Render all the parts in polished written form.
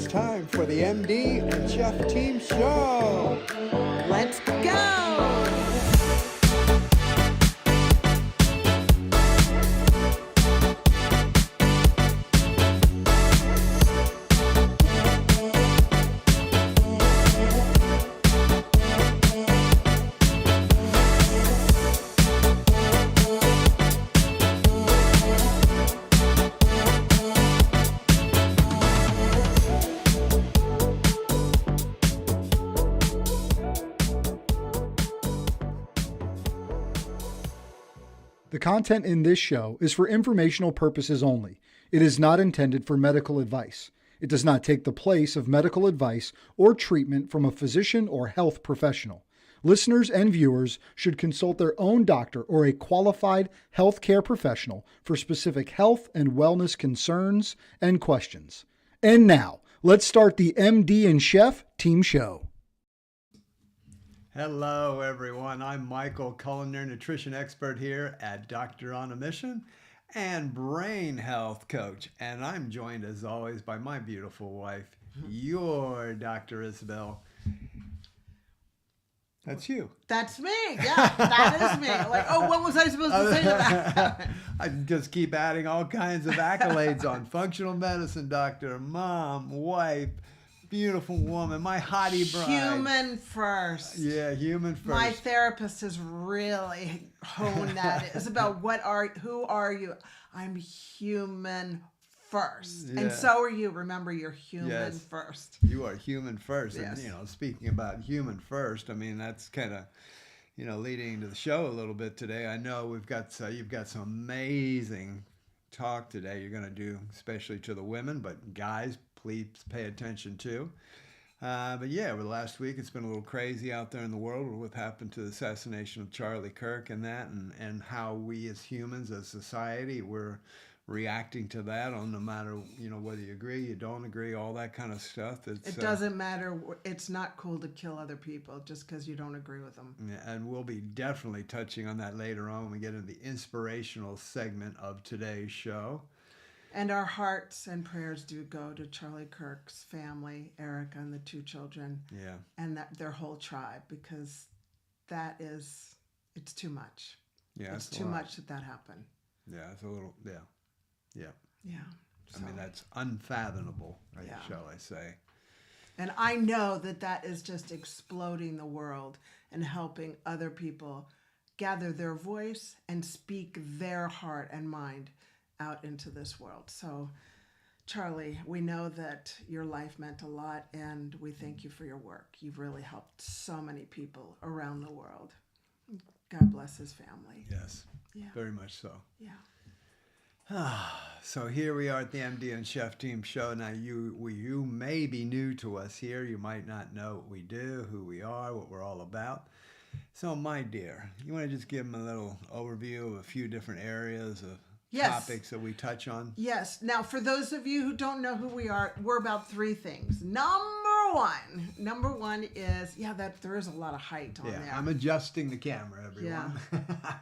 it's time for the MD and Chef Team Show. Let's go! The content in this show is for informational purposes only. It is not intended for medical advice. It does not take the place of medical advice or treatment from a physician or health professional. Listeners and viewers should consult their own doctor or a qualified healthcare professional for specific health and wellness concerns and questions. And now, let's start the MD and Chef Team Show. Hello, everyone. I'm Michael, culinary nutrition expert here at Doctoronamission and brain health coach. And I'm joined, as always, by my beautiful wife, your Dr. Isabel. That's you. That's me. Yeah, that is me. Like, oh, what was I supposed to say to that? I just keep adding all kinds of accolades on functional medicine doctor, mom, wife, beautiful woman, my hottie bride. Human first. Yeah, human first. My therapist has really honed that. It's about who are you? I'm human first. Yeah. And so are you. Remember, you're human first. You are human first. Yes. And, speaking about human first, I mean, that's kind of, leading into the show a little bit today. I know you've got some amazing talk today you're going to do, especially to the women, but guys, please pay attention too. But yeah, over the last week, it's been a little crazy out there in the world with what happened to the assassination of Charlie Kirk and that, and how we as humans, as society, we're reacting to that on no matter, whether you agree, you don't agree, all that kind of stuff. It doesn't matter. It's not cool to kill other people just because you don't agree with them. Yeah, and we'll be definitely touching on that later on when we get into the inspirational segment of today's show. And our hearts and prayers do go to Charlie Kirk's family, Erica and the two children, and their whole tribe, because it's too much. Yeah, it's too much that happened. Yeah, it's a little, yeah. So, I mean, that's unfathomable, shall I say. And I know that is just exploding the world and helping other people gather their voice and speak their heart and mind out into this world. So, Charlie, we know that your life meant a lot, and we thank you for your work. You've really helped so many people around the world. God bless his family. Yes, very much so. Yeah. So here we are at the MD and Chef Team Show. Now, you may be new to us here. You might not know what we do, who we are, what we're all about. So, my dear, you want to just give them a little overview of a few different areas of topics that we touch on? Yes. Now, for those of you who don't know who we are, we're about three things. Number one is, that there is a lot of height on there. I'm adjusting the camera, everyone. Yeah.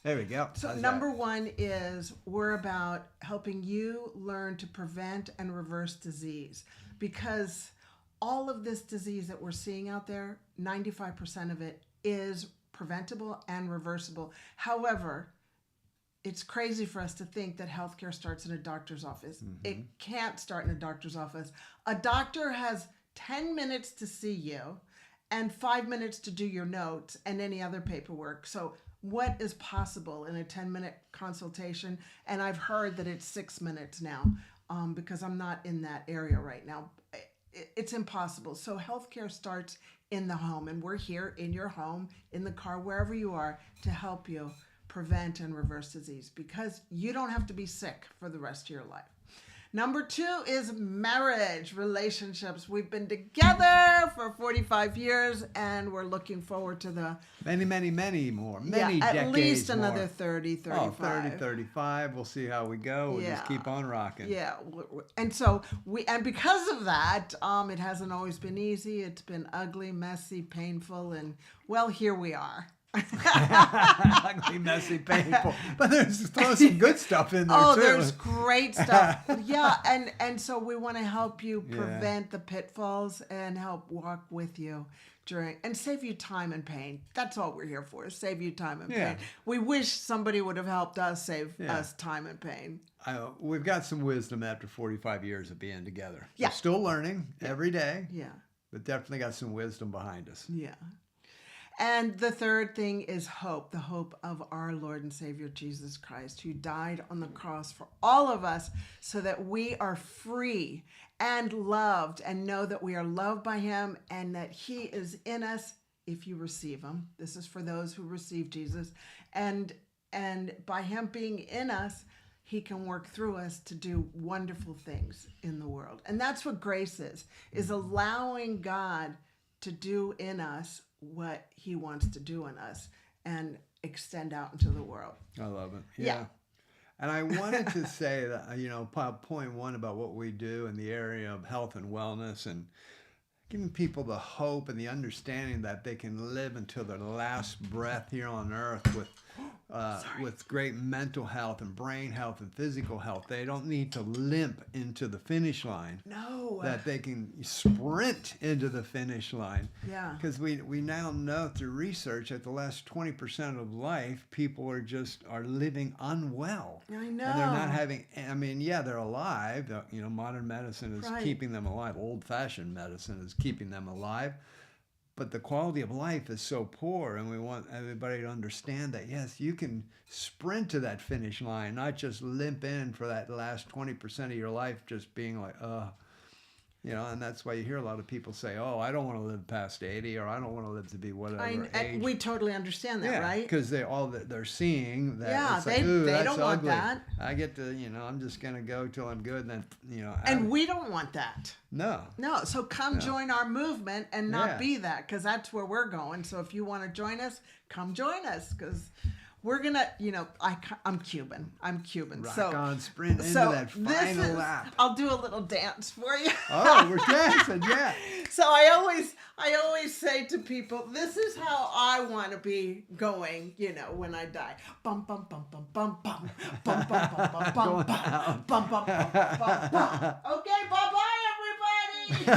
There we go. So number one is we're about helping you learn to prevent and reverse disease, because all of this disease that we're seeing out there, 95% of it is preventable and reversible. However, it's crazy for us to think that healthcare starts in a doctor's office. Mm-hmm. It can't start in a doctor's office. A doctor has 10 minutes to see you and 5 minutes to do your notes and any other paperwork. So what is possible in a 10-minute consultation? And I've heard that it's 6 minutes now, because I'm not in that area right now. It's impossible. So healthcare starts in the home, and we're here in your home, in the car, wherever you are, to help you prevent and reverse disease, because you don't have to be sick for the rest of your life. Number two is marriage, relationships. We've been together for 45 years, and we're looking forward to the... Many more. Many decades at least another more. 30, 35. Oh, 30, 35. We'll see how we go. We'll just keep on rocking. Yeah. And so, because of that, it hasn't always been easy. It's been ugly, messy, painful, and, well, here we are. Ugly, messy, painful. But there's throw some good stuff in there Oh, too. there's great stuff. Yeah, and so we want to help you Yeah. prevent the pitfalls and help walk with you during and save you time and pain. That's all we're here for, is save you time and Yeah. pain. We wish somebody would have helped us save Yeah. us time and pain. We've got some wisdom after 45 years of being together. Yeah. We're still learning every day, Yeah. but definitely got some wisdom behind us. Yeah. And the third thing is hope, the hope of our Lord and Savior Jesus Christ, who died on the cross for all of us so that we are free and loved and know that we are loved by him and that he is in us if you receive him. This is for those who receive Jesus. And by him being in us, he can work through us to do wonderful things in the world. And that's what grace is allowing God to do in us what he wants to do in us and extend out into the world. I love it. Yeah. And I wanted to say that, point one about what we do in the area of health and wellness and giving people the hope and the understanding that they can live until their last breath here on earth with great mental health and brain health and physical health. They don't need to limp into the finish line. No. That they can sprint into the finish line. Yeah. Because we now know through research that the last 20% of life, people are living unwell. I know. And they're not having, they're alive. Modern medicine is Right. keeping them alive. Old-fashioned medicine is keeping them alive. But the quality of life is so poor, and we want everybody to understand that, yes, you can sprint to that finish line, not just limp in for that last 20% of your life just being like, and that's why you hear a lot of people say, oh, I don't want to live past 80, or I don't want to live to be whatever age. We totally understand that, Yeah, right? because they're seeing that. Yeah, it's like, they that's don't want ugly. that. I get to, I'm just going to go till I'm good, and then, And we don't want that. No. No, so come join our movement and not Yeah. be that, because that's where we're going. So if you want to join us, come join us, because we're going to, I'm Cuban. Rock so, on, sprint into so that this final is, lap. I'll do a little dance for you. Oh, we're dancing, yeah. So I always say to people, this is how I want to be going, when I die. Bum bum bum bum bum bum bum bum bum bum bum bum bum bum bum bum bum. Okay, bye-bye everybody.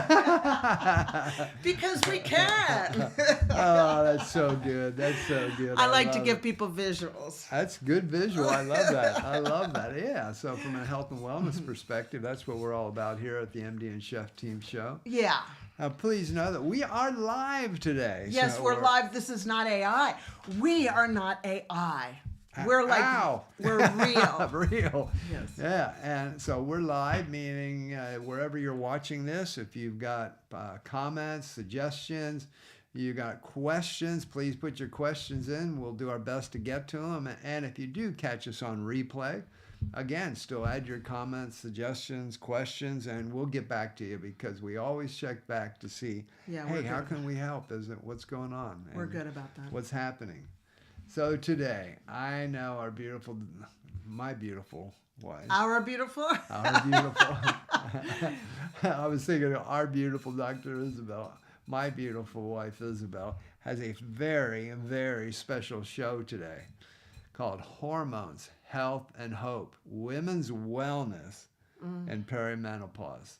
Because we can. Oh, that's so good. That's so good. I like to love give it. people visuals. That's good visual. I love that. I love that. Yeah. So from a health and wellness perspective, that's what we're all about here at the MD and Chef Team Show. Yeah. Please know that we are live today. Yes, So we're live. This is not AI. We are not AI. We're like, Ow. we're real. Real. Yes. Yeah, and so we're live, meaning wherever you're watching this, if you've got comments, suggestions, you got questions, please put your questions in. We'll do our best to get to them. And if you do catch us on replay, again, still add your comments, suggestions, questions, and we'll get back to you because we always check back to see, Yeah, hey, we're how good. can we help? What's going on? We're And good about that. what's happening. So today, I know my beautiful wife. Our beautiful. Our beautiful. I was thinking of our beautiful Dr. Isabel. My beautiful wife, Isabel, has a very, very special show today called Hormones, Health, and Hope, Women's Wellness and Perimenopause.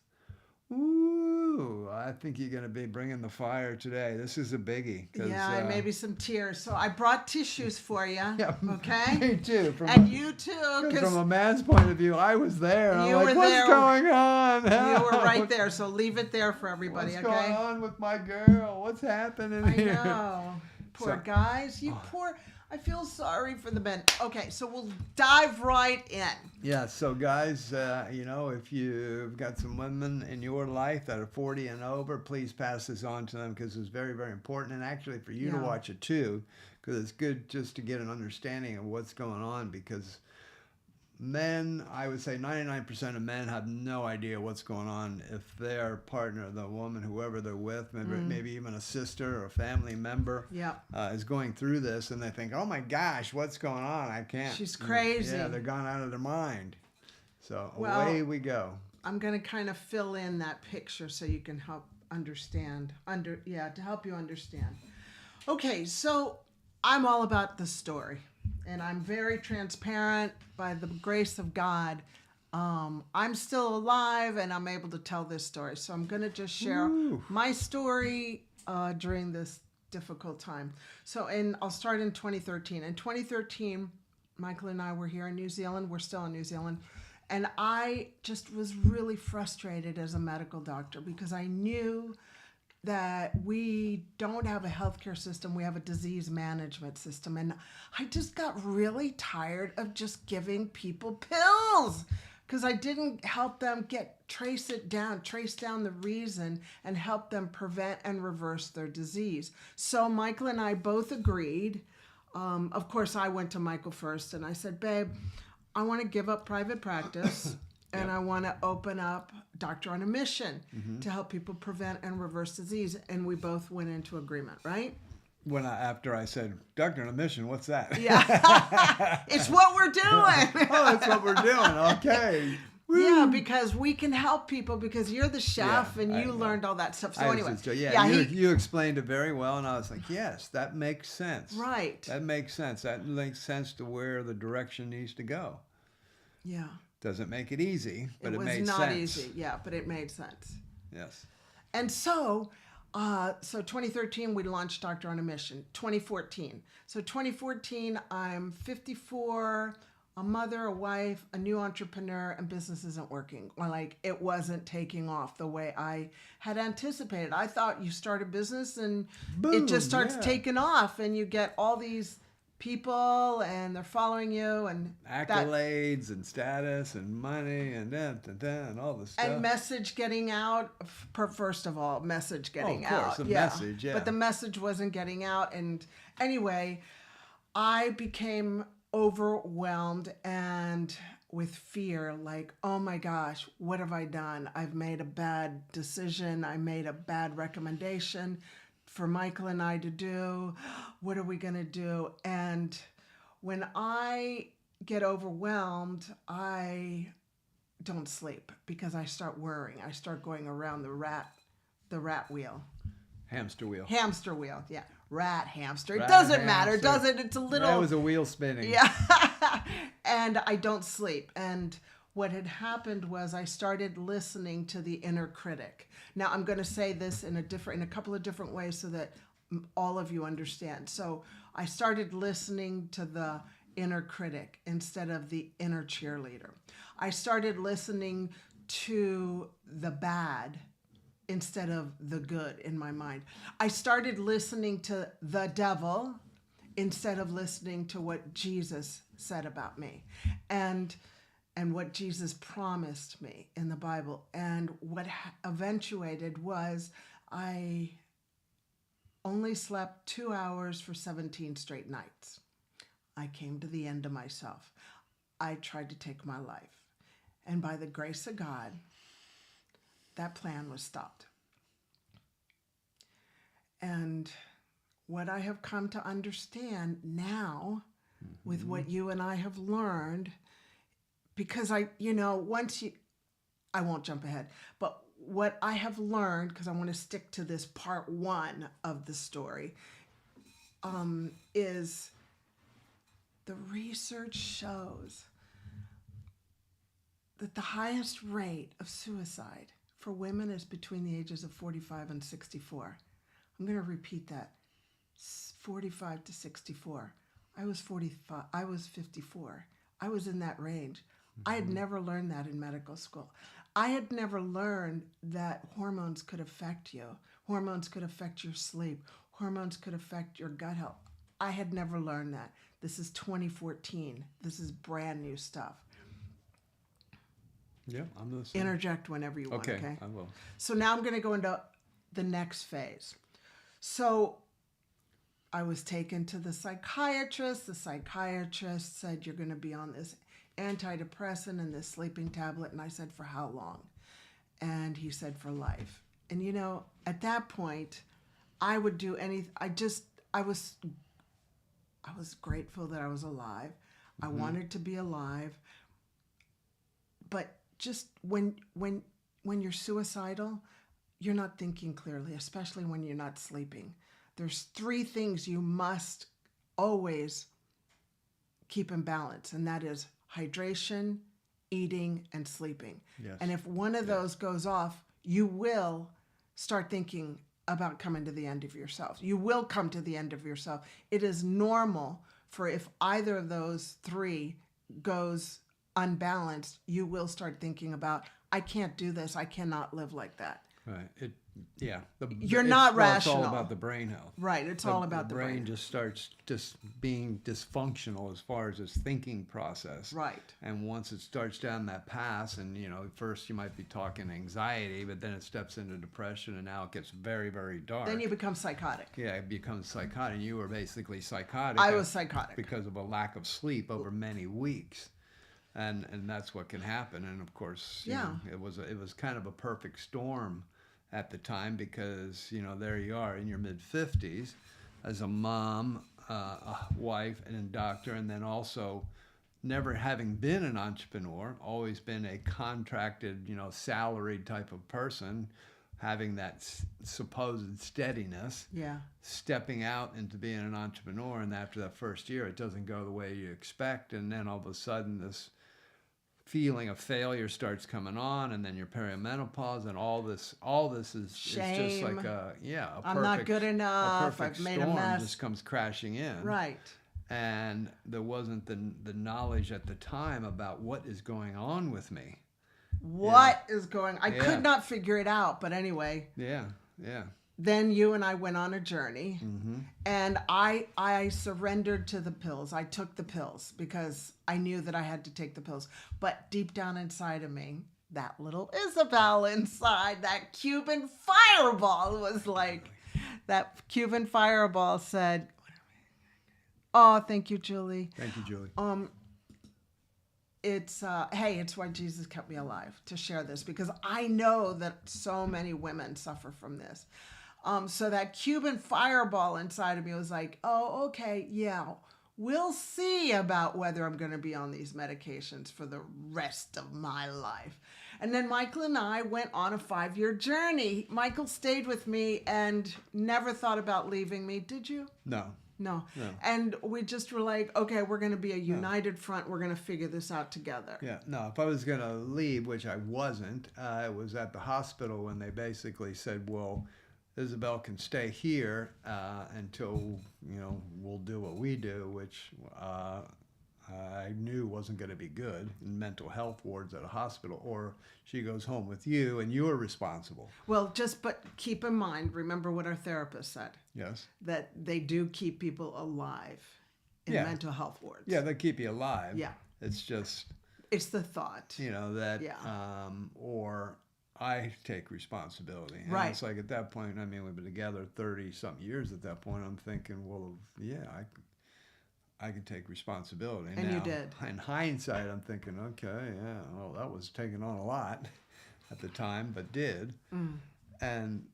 Ooh, I think you're going to be bringing the fire today. This is a biggie. Yeah, and maybe some tears. So I brought tissues for you. Yeah, Okay. Me too. And you too, From because a man's point of view, I was there. And You I'm like, were what's there. going on? you were right there. So leave it there for everybody. What's Okay. going on with my girl? What's happening I here? know. Poor So- guys. I feel sorry for the men. Okay, so we'll dive right in. Yeah, so guys, if you've got some women in your life that are 40 and over, please pass this on to them because it's very, very important. And actually for you to Yeah. watch it too, because it's good just to get an understanding of what's going on because men, I would say 99% of men have no idea what's going on if their partner, the woman, whoever they're with, maybe even a sister or a family member Yeah. is going through this and they think, oh my gosh, what's going on? I can't. She's crazy. Yeah, they're gone out of their mind. So Well, away we go. I'm going to kind of fill in that picture so you can help understand. To help you understand. Okay, so I'm all about the story, and I'm very transparent by the grace of God. I'm still alive, and I'm able to tell this story. So I'm going to just share my story during this difficult time. So, I'll start in 2013. In 2013, Michael and I were here in New Zealand. We're still in New Zealand. And I just was really frustrated as a medical doctor because I knew that we don't have a healthcare system. We have a disease management system. And I just got really tired of just giving people pills because I didn't help them trace down the reason and help them prevent and reverse their disease. So Michael and I both agreed. Of course, I went to Michael first and I said, babe, I want to give up private practice and I want to open up Doctoronamission to help people prevent and reverse disease. And we both went into agreement, right? After I said, Doctoronamission, what's that? Yeah. It's what we're doing. Oh, that's what we're doing. Okay. Woo. Yeah, because we can help people because you're the chef and you learned all that stuff. So anyway. You explained it very well, and I was like, yes, that makes sense. Right. That makes sense. That makes sense to where the direction needs to go. Yeah. Doesn't make it easy, but it made sense. It was not easy, yeah, but it made sense. Yes. And so 2013, we launched Doctoronamission. 2014. So 2014, I'm 54, a mother, a wife, a new entrepreneur, and business isn't working. Like, it wasn't taking off the way I had anticipated. I thought you start a business and it just starts taking off and you get all these people and they're following you and accolades and status and money and and all this stuff. And message getting out. First of all, message getting out. Of course, the message, yeah. But the message wasn't getting out. And anyway, I became overwhelmed and with fear, like, oh my gosh, what have I done? I've made a bad decision. I made a bad recommendation for Michael and I to do. What are we going to do? And when I get overwhelmed, I don't sleep because I start worrying. I start going around the rat wheel. Hamster wheel. Hamster wheel, yeah. Rat, hamster. It doesn't matter, does it? It's a little... That was a wheel spinning. Yeah. And I don't sleep. And what had happened was I started listening to the inner critic. Now, I'm going to say this in a couple of different ways so that all of you understand. So I started listening to the inner critic instead of the inner cheerleader. I started listening to the bad instead of the good in my mind. I started listening to the devil instead of listening to what Jesus said about me and what Jesus promised me in the Bible. And what eventuated was I only slept 2 hours for 17 straight nights. I came to the end of myself. I tried to take my life. And by the grace of God, that plan was stopped. And what I have come to understand now with what you and I have learned, because I won't jump ahead, but what I have learned, because I want to stick to this part one of the story, is the research shows that the highest rate of suicide for women is between the ages of 45 and 64. I'm going to repeat that. 45 to 64. I was 45. I was 54. I was in that range. I had never learned that in medical school. I had never learned that hormones could affect you. Hormones could affect your sleep. Hormones could affect your gut health. I had never learned that. This is 2014. This is brand new stuff. Yeah, I'm listening. Interject whenever you want, okay? I will. So now I'm going to go into the next phase. So I was taken to the psychiatrist. The psychiatrist said, you're going to be on this antidepressant and this sleeping tablet. And I said, for how long? And he said, for life. And at that point, I would do anything. I was grateful that I was alive. I wanted to be alive. But just when you're suicidal, you're not thinking clearly, especially when you're not sleeping. There's 3 things you must always keep in balance, and that is hydration, eating, and sleeping. Yes. And if one of those goes off, you will start thinking about coming to the end of yourself. You will come to the end of yourself. It is normal for if either of those three goes unbalanced, you will start thinking about, I can't do this. I cannot live like that. Right. You're not Well, it's all rational. about the brain health. Right. It's all about the brain. Just starts just being dysfunctional as far as its thinking process. Right. And once it starts down that path, and first you might be talking anxiety, but then it steps into depression, and now it gets very, very dark. Then you become psychotic. Yeah, it becomes psychotic. You were basically psychotic. I was psychotic. Because of a lack of sleep over many weeks. And that's what can happen. And of course, you know, it was kind of a perfect storm at the time, because there you are in your mid-50s as a mom, a wife, and a doctor, and then also never having been an entrepreneur, always been a contracted, salaried type of person, having that supposed steadiness. Yeah. Stepping out into being an entrepreneur, and after that first year, it doesn't go the way you expect, and then all of a sudden this feeling of failure starts coming on, and then your perimenopause, and all this is just like I'm not good enough. I've made a mess. Just comes crashing in. Right. And there wasn't the knowledge at the time about what is going on with me. What is going? I could not figure it out. But anyway. Yeah. Then you and I went on a journey, and I surrendered to the pills. I took the pills because I knew that I had to take the pills. But deep down inside of me, that little Isabel inside, that Cuban fireball was like, that Cuban fireball said, oh, thank you, Julie. Thank you, Julie. It's why Jesus kept me alive to share this, because I know that so many women suffer from this. So that Cuban fireball inside of me was like, oh, okay, yeah, we'll see about whether I'm going to be on these medications for the rest of my life. And then Michael and I went on a 5-year journey. Michael stayed with me and never thought about leaving me. Did you? No. And we just were like, okay, we're going to be a united front. We're going to figure this out together. Yeah. No, if I was going to leave, which I wasn't, I was at the hospital when they basically said, well, Isabel can stay here until, we'll do what we do, which I knew wasn't going to be good in mental health wards at a hospital, or she goes home with you and you're responsible. Well, but keep in mind, remember what our therapist said. Yes. That they do keep people alive in mental health wards. Yeah, they keep you alive. Yeah. It's just... It's the thought. That... or I take responsibility. And right. It's like at that point, we've been together 30-something years at that point. I'm thinking, well, yeah, I can take responsibility. And now, you did. In hindsight, I'm thinking, okay, yeah, well, that was taking on a lot at the time, but did. And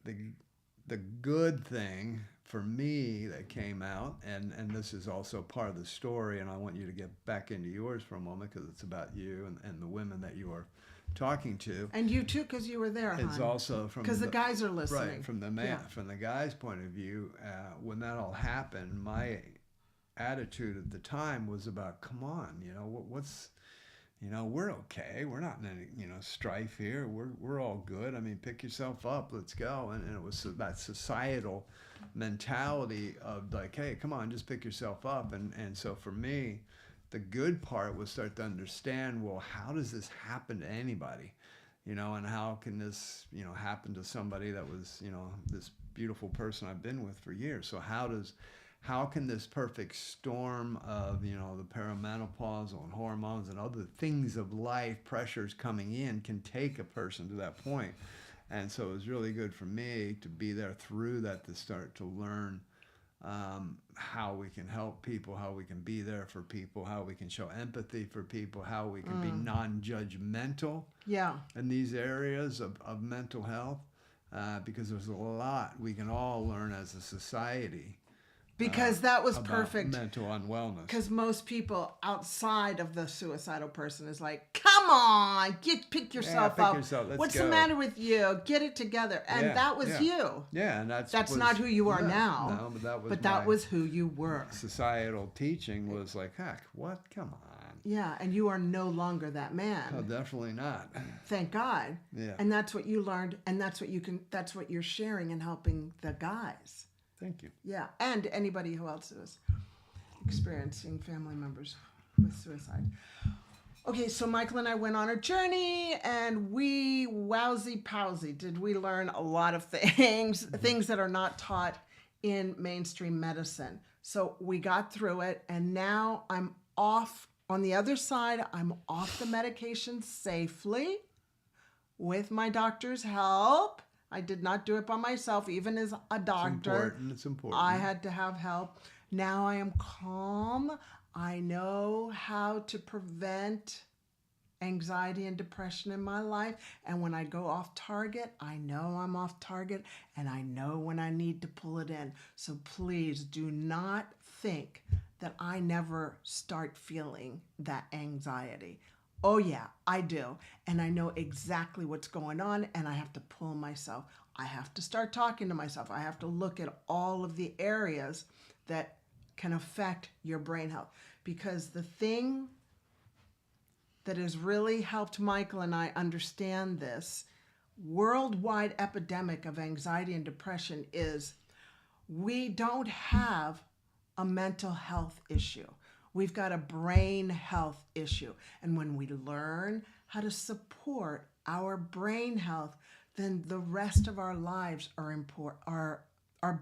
the good thing for me that came out, and this is also part of the story, and I want you to get back into yours for a moment because it's about you and the women that you are talking to. And you too, because you were there, It's also from... Because the guys are listening. Right, from the guy's point of view, when that all happened, my attitude at the time was about, come on, what's... we're okay. We're not in any, strife here. We're all good. Pick yourself up. Let's go. And it was that societal mentality of like, hey, come on, just pick yourself up. And so for me, the good part was start to understand, well, how does this happen to anybody? And how can this, happen to somebody that was, this beautiful person I've been with for years? So how can this perfect storm of, the perimenopause and hormones and other things of life, pressures coming in, can take a person to that point? And so it was really good for me to be there through that, to start to learn how we can help people, how we can be there for people, how we can show empathy for people, how we can be non-judgmental in these areas of mental health, because there's a lot we can all learn as a society Because that was about perfect. mental unwellness. Because most people outside of the suicidal person is like, come on, pick yourself pick up. yourself, let's What's go." the matter with you? Get it together. And Yeah, that was yeah. you. Yeah, and That's not who you are now. No, but that was But that my was who you were. societal teaching was like, heck, what? Come on. Yeah, and you are no longer that man. Oh, definitely not. Thank God. Yeah. And that's what you learned, and that's what you're sharing and helping the guys. Thank you. Yeah, and anybody who else is experiencing family members with suicide. Okay, so Michael and I went on a journey, and we wowsy-powsy did we learn a lot of things that are not taught in mainstream medicine. So we got through it, and now I'm off. On the other side, I'm off the medication safely with my doctor's help. I did not do it by myself, even as a doctor. It's important. I had to have help. Now I am calm. I know how to prevent anxiety and depression in my life. And when I go off target, I know I'm off target, and I know when I need to pull it in. So please do not think that I never start feeling that anxiety. Oh yeah, I do. And I know exactly what's going on, and I have to pull myself. I have to start talking to myself. I have to look at all of the areas that can affect your brain health. Because the thing that has really helped Michael and I understand this worldwide epidemic of anxiety and depression is we don't have a mental health issue. We've got a brain health issue. And when we learn how to support our brain health, then the rest of our lives are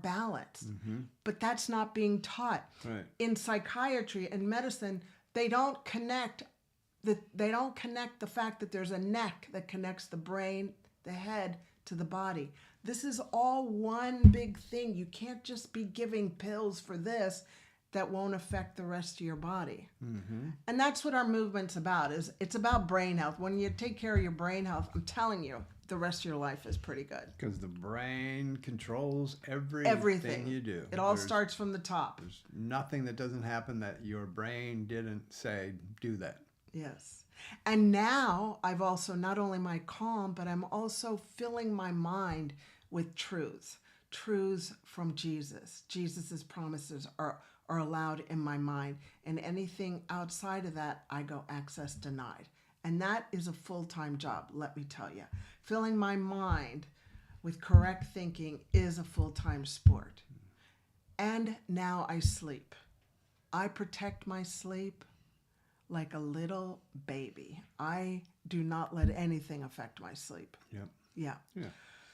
balanced. But that's not being taught. Right. In psychiatry and medicine, they don't connect the fact that there's a neck that connects the brain, the head, to the body. This is all one big thing. You can't just be giving pills for this that won't affect the rest of your body. And that's what our movement's about. It's about brain health. When you take care of your brain health, I'm telling you, the rest of your life is pretty good. Because the brain controls everything you do. It all starts from the top. There's nothing that doesn't happen that your brain didn't say, do that. Yes. And now I've also, not only am I calm, but I'm also filling my mind with truths from Jesus. Jesus's promises are allowed in my mind. And anything outside of that, I go access denied. And that is a full-time job, let me tell you. Filling my mind with correct thinking is a full-time sport. And now I sleep. I protect my sleep like a little baby. I do not let anything affect my sleep. Yep. Yeah. Yeah.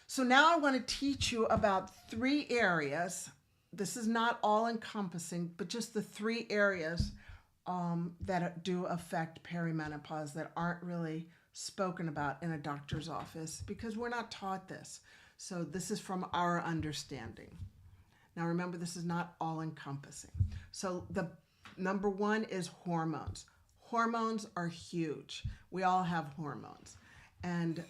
So now I want to teach you about 3 areas. This is not all encompassing, but just the 3 areas that do affect perimenopause that aren't really spoken about in a doctor's office because we're not taught this. So this is from our understanding. Now remember, this is not all encompassing. So the number 1 is hormones. Hormones are huge. We all have hormones. And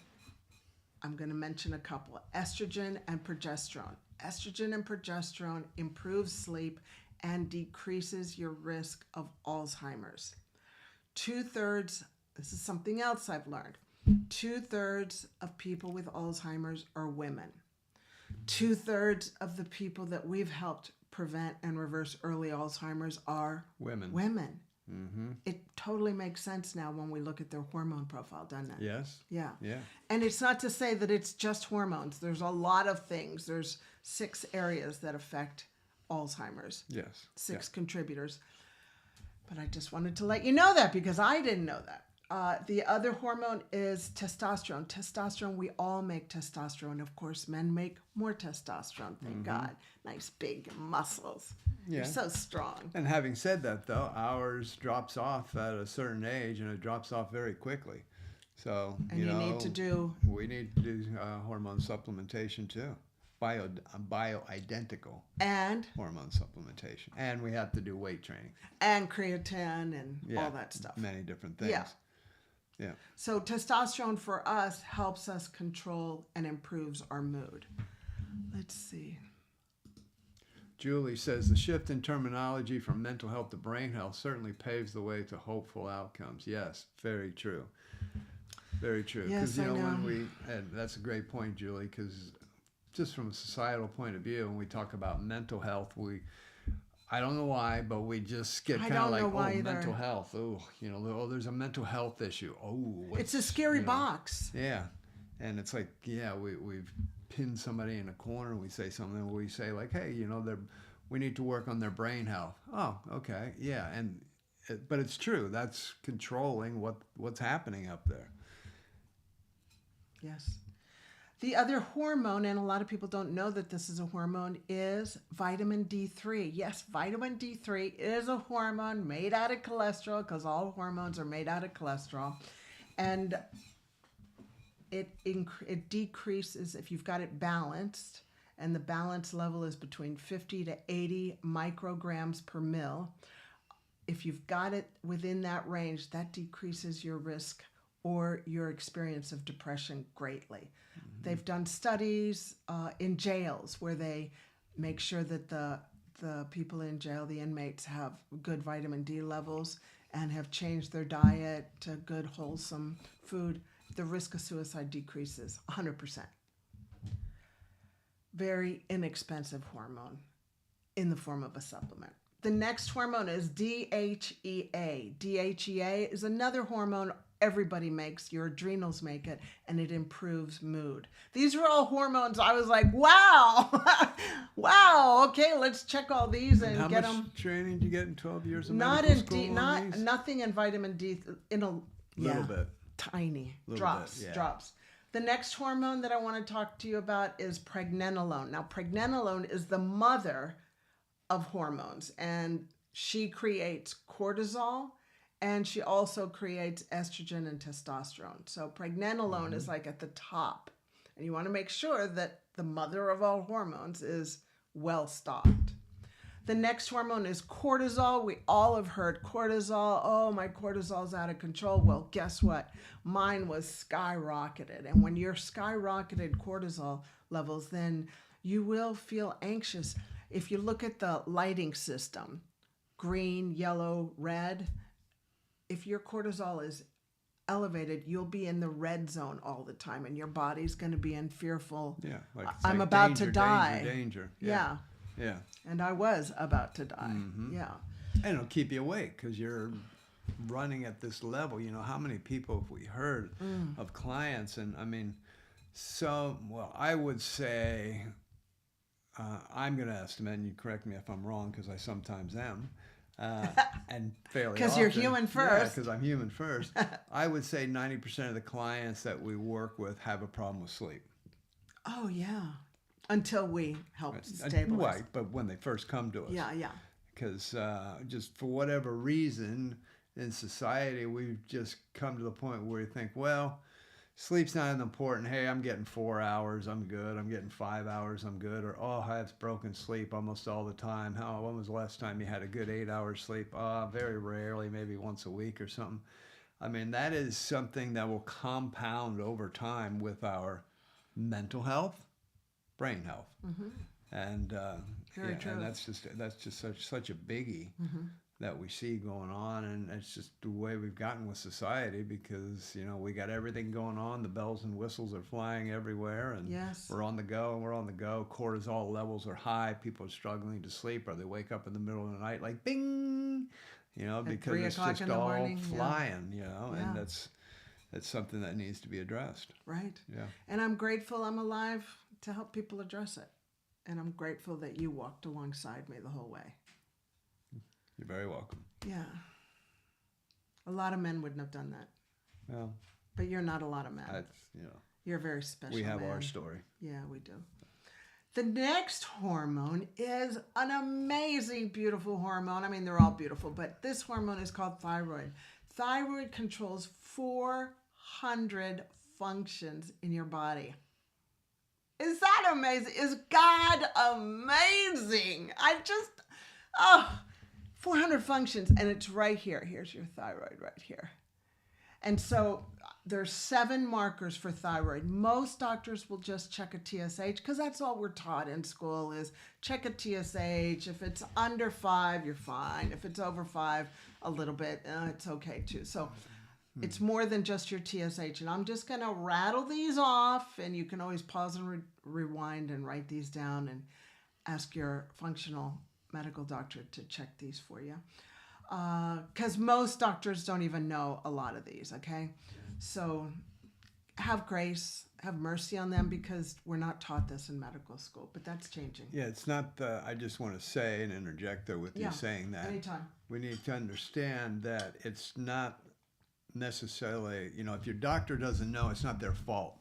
I'm going to mention a couple. Estrogen and progesterone. Estrogen and progesterone improves sleep and decreases your risk of Alzheimer's. 2/3, this is something else I've learned. 2/3 of people with Alzheimer's are women. 2/3 of the people that we've helped prevent and reverse early Alzheimer's are women. It totally makes sense now when we look at their hormone profile, doesn't it? Yes. Yeah. Yeah. And it's not to say that it's just hormones. There's a lot of things. There's 6 areas that affect Alzheimer's. Yes. 6 contributors. But I just wanted to let you know that because I didn't know that. The other hormone is testosterone. Testosterone, we all make testosterone. Of course, men make more testosterone, thank God. Nice big muscles. Yeah. You're so strong. And having said that, though, ours drops off at a certain age, and it drops off very quickly. So, And you need to do... We need to do hormone supplementation, too. Bioidentical And... hormone supplementation. And we have to do weight training. And creatine and all that stuff. Many different things. Yeah. Yeah. So testosterone for us helps us control and improves our mood. Let's see. Julie says the shift in terminology from mental health to brain health certainly paves the way to hopeful outcomes. Yes, very true. Very true. Yes, I know. And that's a great point, Julie, because just from a societal point of view, when we talk about mental health, I don't know why, but we just get kind of like, mental health. Oh, there's a mental health issue. Oh, it's a scary box. Yeah. And it's like, we've pinned somebody in a corner and we say something, we say like, hey, we need to work on their brain health. Oh, okay. Yeah. But it's true. That's controlling what's happening up there. Yes. The other hormone, and a lot of people don't know that this is a hormone, is vitamin D3. Yes, vitamin D3 is a hormone made out of cholesterol, because all hormones are made out of cholesterol. And it decreases if you've got it balanced, and the balance level is between 50 to 80 micrograms per mil. If you've got it within that range, that decreases your risk or your experience of depression greatly. Mm-hmm. They've done studies in jails where they make sure that the people in jail, the inmates, have good vitamin D levels and have changed their diet to good, wholesome food. The risk of suicide decreases 100%. Very inexpensive hormone in the form of a supplement. The next hormone is DHEA. DHEA is another hormone everybody makes. Your adrenals make it, and it improves mood. These are all hormones. I was like, wow, wow. Okay, let's check all these and get them. How much training do you get in 12 years of not medical in school? Nothing in vitamin D. In a little bit, tiny little drops. bit, yeah. Drops. The next hormone that I want to talk to you about is pregnenolone. Now, pregnenolone is the mother of hormones, and she creates cortisol, and she also creates estrogen and testosterone. So pregnenolone is like at the top, and you want to make sure that the mother of all hormones is well stocked. The next hormone is cortisol. We all have heard cortisol. Oh, my cortisol's out of control. Well, guess what? Mine was skyrocketed. And when you're skyrocketed cortisol levels, then you will feel anxious. If you look at the lighting system, green, yellow, red, if your cortisol is elevated, you'll be in the red zone all the time, and your body's going to be in fearful. Yeah, I'm about to die. Danger. Yeah. Yeah. And I was about to die. Mm-hmm. Yeah. And it'll keep you awake because you're running at this level. How many people have we heard of clients? And I mean, I would say, I'm going to estimate, and you correct me if I'm wrong because I sometimes am, and fairly Because you're human first. Yeah, because I'm human first. I would say 90% of the clients that we work with have a problem with sleep. Oh, yeah. Until we help stabilize. Right, but when they first come to us. Yeah. Because just for whatever reason in society, we've just come to the point where we think, well, sleep's not important. Hey, I'm getting 4 hours, I'm good. I'm getting 5 hours, I'm good. Or, oh, I have broken sleep almost all the time. When was the last time you had a good 8 hours sleep? Very rarely, maybe once a week or something. I mean, that is something that will compound over time with our mental health, brain health. Mm-hmm. And Very true. And that's just such a biggie that we see going on, and it's just the way we've gotten with society because we got everything going on. The bells and whistles are flying everywhere, and yes. we're on the go. Cortisol levels are high. People are struggling to sleep, or they wake up in the middle of the night like bing, because it's just all flying, and that's something that needs to be addressed. Right. Yeah. And I'm grateful I'm alive to help people address it. And I'm grateful that you walked alongside me the whole way. You're very welcome. Yeah. A lot of men wouldn't have done that. Well, but you're not a lot of men. You're very special. We have man. our story. Yeah, we do. The next hormone is an amazing, beautiful hormone. I mean, they're all beautiful, but this hormone is called thyroid. Thyroid controls 400 functions in your body. Is that amazing? Is God amazing? 400 functions, and it's right here. Here's your thyroid right here. And so there's 7 markers for thyroid. Most doctors will just check a TSH because that's all we're taught in school is check a TSH. If it's under 5, you're fine. If it's over 5, a little bit, it's okay too. So it's more than just your TSH. And I'm just going to rattle these off, and you can always pause and rewind and write these down and ask your functional medical doctor to check these for you. Because most doctors don't even know a lot of these, okay? So have grace, have mercy on them because we're not taught this in medical school, but that's changing. Yeah, it's not I just want to say and interject there with you saying that. Anytime. We need to understand that it's not necessarily, if your doctor doesn't know, it's not their fault.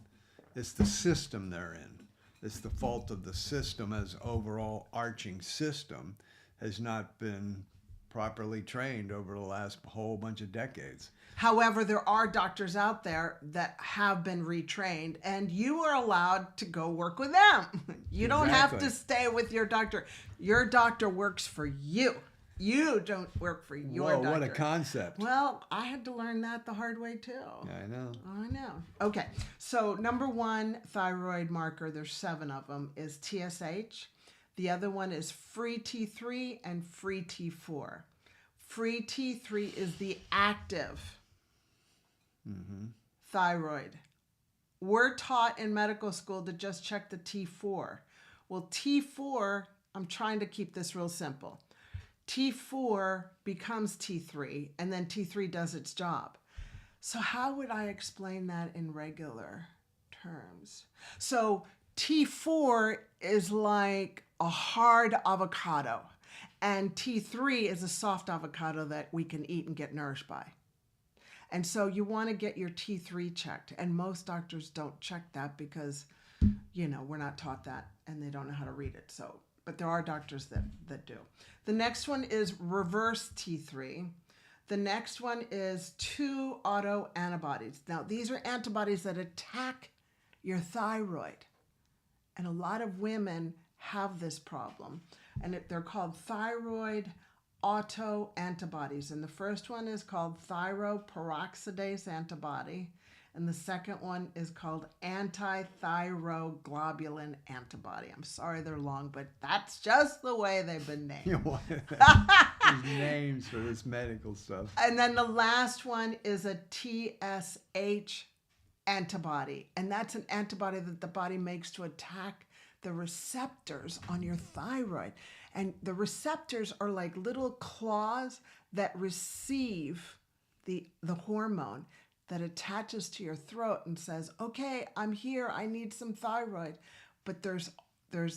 It's the system they're in. It's the fault of the system as overall arching system has not been properly trained over the last whole bunch of decades. However, there are doctors out there that have been retrained, and you are allowed to go work with them. You don't have to stay with your doctor. Your doctor works for you. You don't work for your doctor. What a concept. Well, I had to learn that the hard way too. Yeah, I know. Okay, so number 1 thyroid marker, there's 7 of them, is TSH. The other one is free T3 and free T4. Free T3 is the active thyroid. We're taught in medical school to just check the T4. Well, T4, I'm trying to keep this real simple. T4 becomes T3, and then T3 does its job. So how would I explain that in regular terms? So T4 is like a hard avocado, and T3 is a soft avocado that we can eat and get nourished by. And so you want to get your T3 checked, and most doctors don't check that because, we're not taught that, and they don't know how to read it. So, but there are doctors that do. The next one is reverse T3. The next one is 2 autoantibodies. Now, these are antibodies that attack your thyroid. And a lot of women have this problem. And they're called thyroid autoantibodies. And the first one is called thyroperoxidase antibody. And the second one is called antithyroglobulin antibody. I'm sorry they're long, but that's just the way they've been named. There's names for this medical stuff. And then the last one is a TSH antibody. And that's an antibody that the body makes to attack the receptors on your thyroid. And the receptors are like little claws that receive the hormone that attaches to your throat and says, okay, I'm here, I need some thyroid. But there's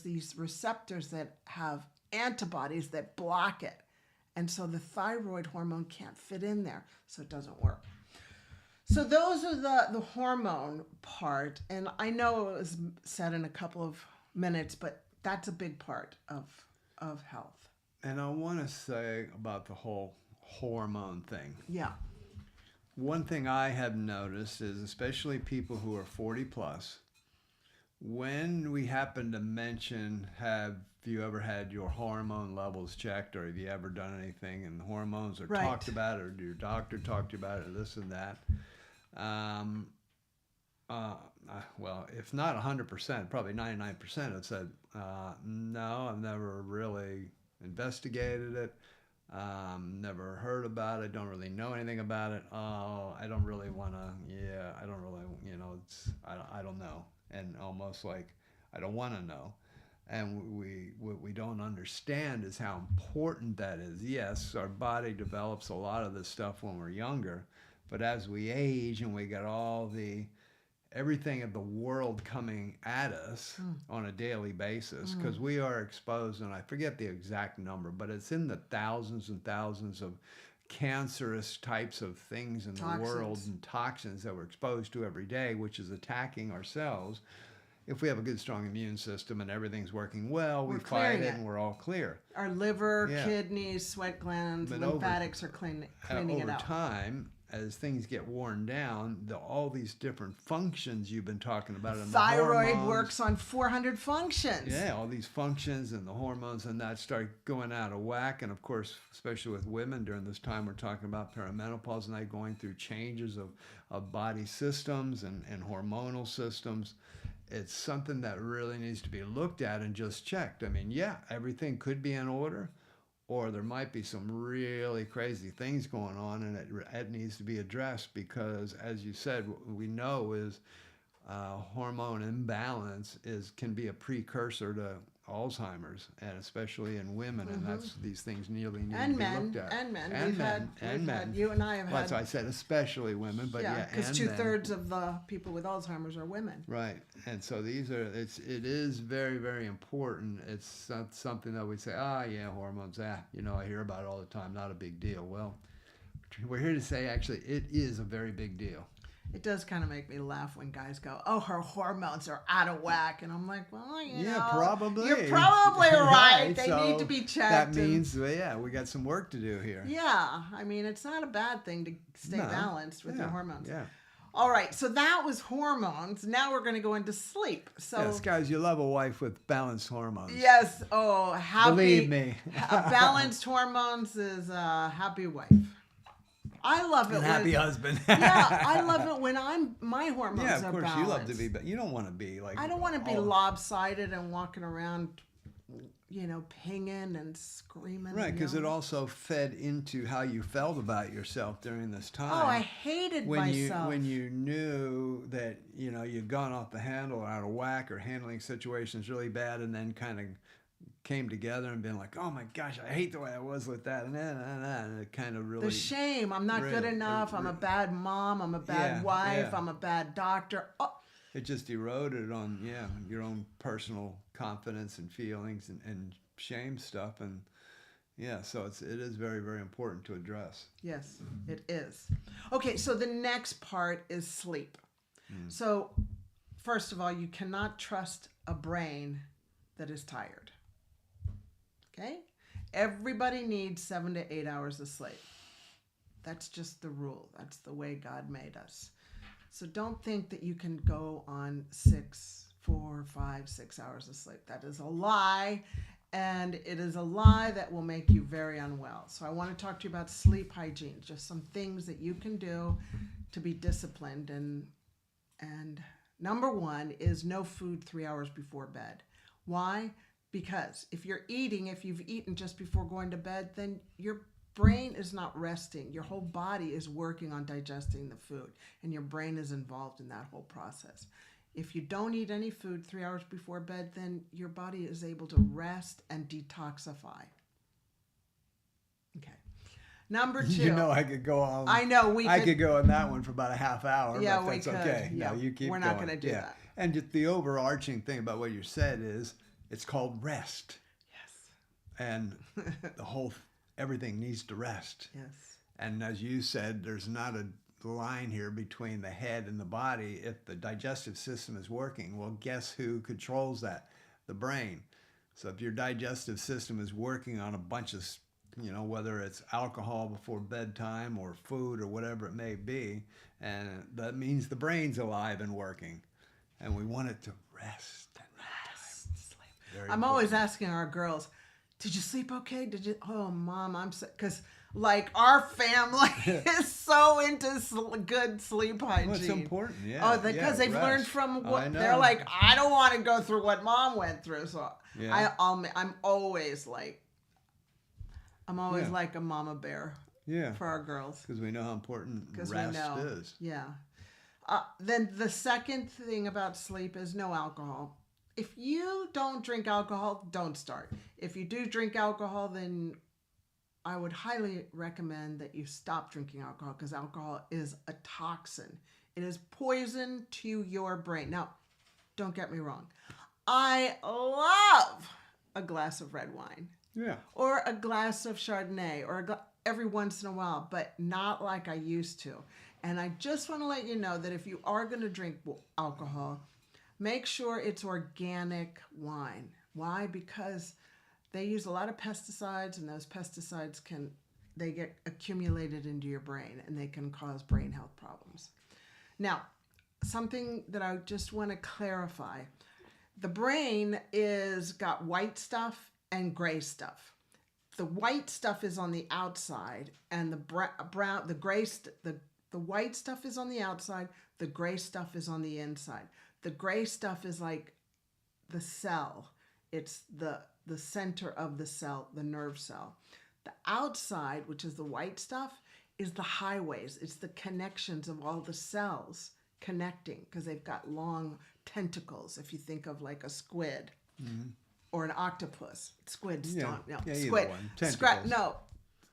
these receptors that have antibodies that block it. And so the thyroid hormone can't fit in there, so it doesn't work. So those are the hormone part. And I know it was said in a couple of minutes, but that's a big part of health. And I want to say about the whole hormone thing. Yeah. One thing I have noticed is, especially people who are 40 plus, when we happen to mention, have you ever had your hormone levels checked, or have you ever done anything and the hormones are talked about, or do your doctor talk to you about it, or this and that? Well, if not 100%, probably 99% have said, no, I've never really investigated it. Never heard about it. Don't really know anything about it. Oh, I don't really want to. Yeah, I don't really. I don't know. And almost like I don't want to know. And what we don't understand is how important that is. Yes, our body develops a lot of this stuff when we're younger, but as we age and we get all everything of the world coming at us on a daily basis, because we are exposed, and I forget the exact number, but it's in the thousands and thousands of cancerous types of things in the world and toxins that we're exposed to every day, which is attacking our cells. If we have a good, strong immune system and everything's working well, we fight it and we're all clear. Our liver, kidneys, sweat glands, lymphatics are cleaning it out. Over time, as things get worn down, all these different functions you've been talking about, and Thyroid the hormones, works on 400 functions. yeah, all these functions and the hormones and that start going out of whack. And of course, especially with women during this time, we're talking about perimenopause and they going through changes of body systems and hormonal systems. It's something that really needs to be looked at and just checked. I mean, yeah, everything could be in order, or there might be some really crazy things going on, and it needs to be addressed because, as you said, what we know is hormone imbalance can be a precursor to Alzheimer's, and especially in women, and that's these things nearly need to be looked at. And men. And We've men. had, you and I have Well, had. that's why I said especially women, but yeah, because and 2/3 of the people with Alzheimer's are women. right. And so it is very, very important. It's not something that we say, yeah, hormones, I hear about it all the time, not a big deal. Well, we're here to say actually it is a very big deal. It does kind of make me laugh when guys go, "Oh, her hormones are out of whack," and I'm like, "Well, Probably. you're probably right. They So need to be checked." That means, we got some work to do here. Yeah, I mean, it's not a bad thing to stay balanced with your hormones. Yeah. All right, so that was hormones. Now we're going to go into sleep. So Yes, guys, you love a wife with balanced hormones. yes, happy. Believe me. Balanced hormones is a happy wife. I love it. And happy husband. Yeah, I love it when my hormones Yeah, of are course, balanced. you love to be, but you don't want to be like. I don't want to be all- lopsided and walking around, pinging and screaming. Right, and because it yelling. also fed into how you felt about yourself during this time. Oh, I hated myself. When you knew that you'd gone off the handle or out of whack or handling situations really bad, and then kind of came together and been like, oh my gosh, I hate the way I was with that, and it kind of really the shame. I'm not good enough. I'm a bad mom. I'm a bad wife. yeah. I'm a bad doctor. Oh. It just eroded on your own personal confidence and feelings and shame stuff, and so it is very, very important to address. Yes, it is. Okay, so the next part is sleep. So first of all, you cannot trust a brain that is tired. Okay? Everybody needs 7 to 8 hours of sleep. That's just the rule. That's the way God made us. So don't think that you can go on 4, 5, 6 hours of sleep. That is a lie. And it is a lie that will make you very unwell. So I want to talk to you about sleep hygiene, just some things that you can do to be disciplined. And number one is no food 3 hours before bed. Why? Because if you've eaten just before going to bed, then your brain is not resting. Your whole body is working on digesting the food, and your brain is involved in that whole process. If you don't eat any food 3 hours before bed, then your body is able to rest and detoxify. Okay. Number 2. I could go on. I know I could go on that one for about a half hour. Yeah, but we that's could. okay. Yeah, No, you keep we're going. not gonna do that. And just the overarching thing about what you said is it's called rest. Yes. And everything needs to rest. Yes. And as you said, there's not a line here between the head and the body. If the digestive system is working, well, guess who controls that? The brain. So if your digestive system is working on a bunch of, whether it's alcohol before bedtime or food or whatever it may be, and that means the brain's alive and working. And we want it to rest. Sleep. I'm always asking our girls, did you sleep okay? Oh, Mom, I'm sick. Because, our family is so into good sleep hygiene. Well, it's important, yeah. Oh, because they've rest. learned from I know. they're like, I don't want to go through what Mom went through. So I'm always like like a mama bear for our girls. Because we know how important rest is. Yeah. Then the second thing about sleep is no alcohol. If you don't drink alcohol, don't start. If you do drink alcohol, then I would highly recommend that you stop drinking alcohol, because alcohol is a toxin. It is poison to your brain. Now, don't get me wrong. I love a glass of red wine. Yeah. Or a glass of Chardonnay, or every once in a while, but not like I used to. And I just want to let you know that if you are going to drink alcohol, make sure it's organic wine. Why? Because they use a lot of pesticides, and those pesticides can they get accumulated into your brain and they can cause brain health problems. Now, something that I just want to clarify. The brain is got white stuff and gray stuff. The white stuff is on the outside, and the white stuff is on the outside. The gray stuff is on the inside. The gray stuff is like the cell. It's the center of the cell, the nerve cell. The outside, which is the white stuff, is the highways. It's the connections of all the cells connecting, because they've got long tentacles. If you think of like a squid. Mm-hmm. Or an octopus. Squids don't. No, yeah, squid. One. Tentacles.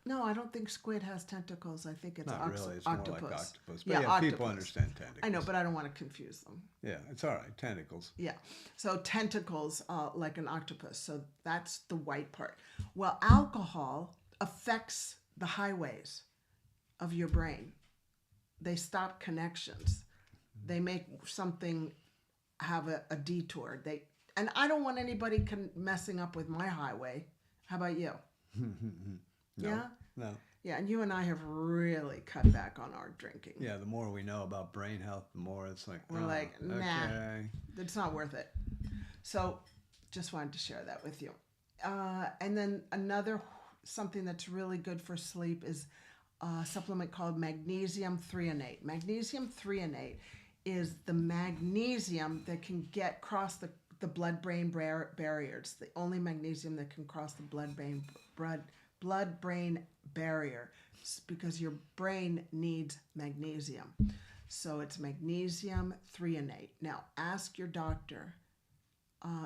No, I don't think squid has tentacles. I think it's not really. It's octopus. More like octopus. But yeah, octopus. People understand tentacles. I know, but I don't want to confuse them. Yeah, it's all right. Tentacles. Yeah, so tentacles like an octopus. So that's the white part. Well, alcohol affects the highways of your brain. They stop connections. They make something have a detour. And I don't want anybody messing up with my highway. How about you? No, yeah? No. Yeah, and you and I have really cut back on our drinking. Yeah, the more we know about brain health, the more it's like, we're like, nah, okay. It's not worth it. So just wanted to share that with you. And then something that's really good for sleep is a supplement called magnesium threonate. Magnesium threonate is the magnesium that can cross the blood-brain barrier. It's the only magnesium that can cross the blood-brain barrier, because your brain needs magnesium. So it's magnesium threonate. Now, ask your doctor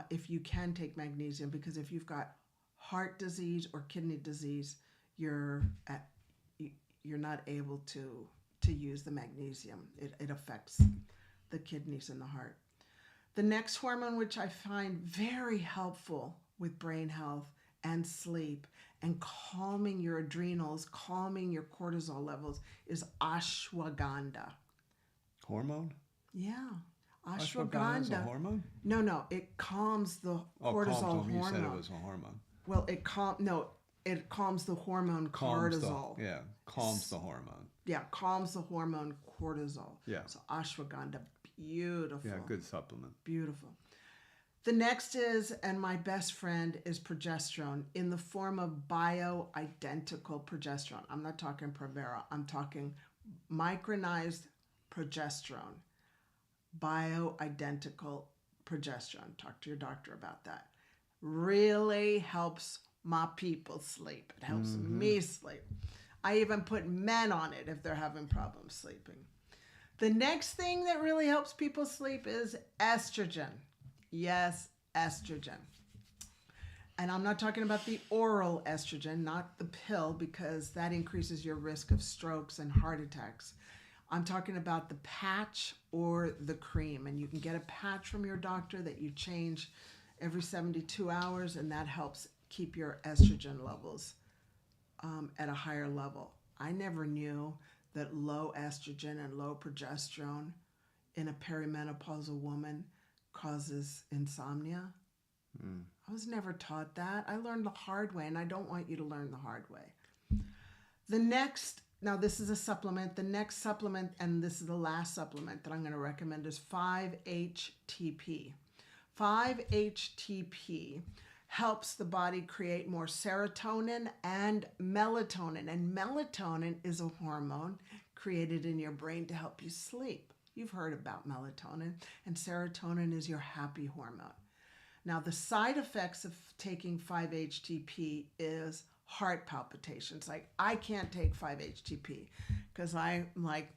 if you can take magnesium, because if you've got heart disease or kidney disease, you're not able to use the magnesium. It affects the kidneys and the heart. The next hormone, which I find very helpful with brain health and sleep and calming your adrenals, calming your cortisol levels, is ashwagandha. Hormone? Yeah. Ashwagandha is a hormone? No. It calms the cortisol hormone. You said it was a hormone. Well, it calms the hormone cortisol. Calms the hormone. Yeah, calms the hormone cortisol. Yeah. So ashwagandha, beautiful. Yeah, good supplement. Beautiful. The next is, and my best friend, is progesterone in the form of bioidentical progesterone. I'm not talking Provera. I'm talking micronized progesterone. Bioidentical progesterone. Talk to your doctor about that. Really helps my people sleep. It helps me sleep. I even put men on it if they're having problems sleeping. The next thing that really helps people sleep is estrogen. Yes, estrogen. And I'm not talking about the oral estrogen, not the pill, because that increases your risk of strokes and heart attacks. I'm talking about the patch or the cream. And you can get a patch from your doctor that you change every 72 hours, and that helps keep your estrogen levels at a higher level. I never knew that low estrogen and low progesterone in a perimenopausal woman causes insomnia. I was never taught that. I learned the hard way, and I don't want you to learn the hard way. Now this is a supplement. The next supplement, and this is the last supplement that I'm going to recommend, is 5-HTP. 5-HTP helps the body create more serotonin and melatonin. And melatonin is a hormone created in your brain to help you sleep. You've heard about melatonin, and serotonin is your happy hormone. Now, the side effects of taking 5-HTP is heart palpitations. Like, I can't take 5-HTP because I'm like,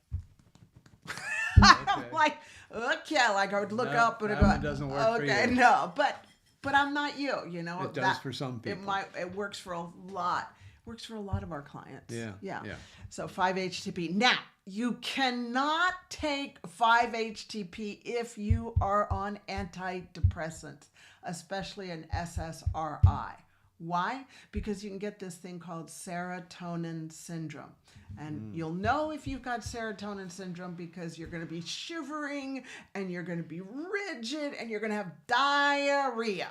I'm like, okay, like I would look up and go, it doesn't work for you. No, but I'm not you, you know. It does for some people. It works for a lot. Works for a lot of our clients. Yeah. So 5-HTP. Now, you cannot take 5-HTP if you are on antidepressants, especially an SSRI. Why? Because you can get this thing called serotonin syndrome. And you'll know if you've got serotonin syndrome because you're going to be shivering and you're going to be rigid and you're going to have diarrhea.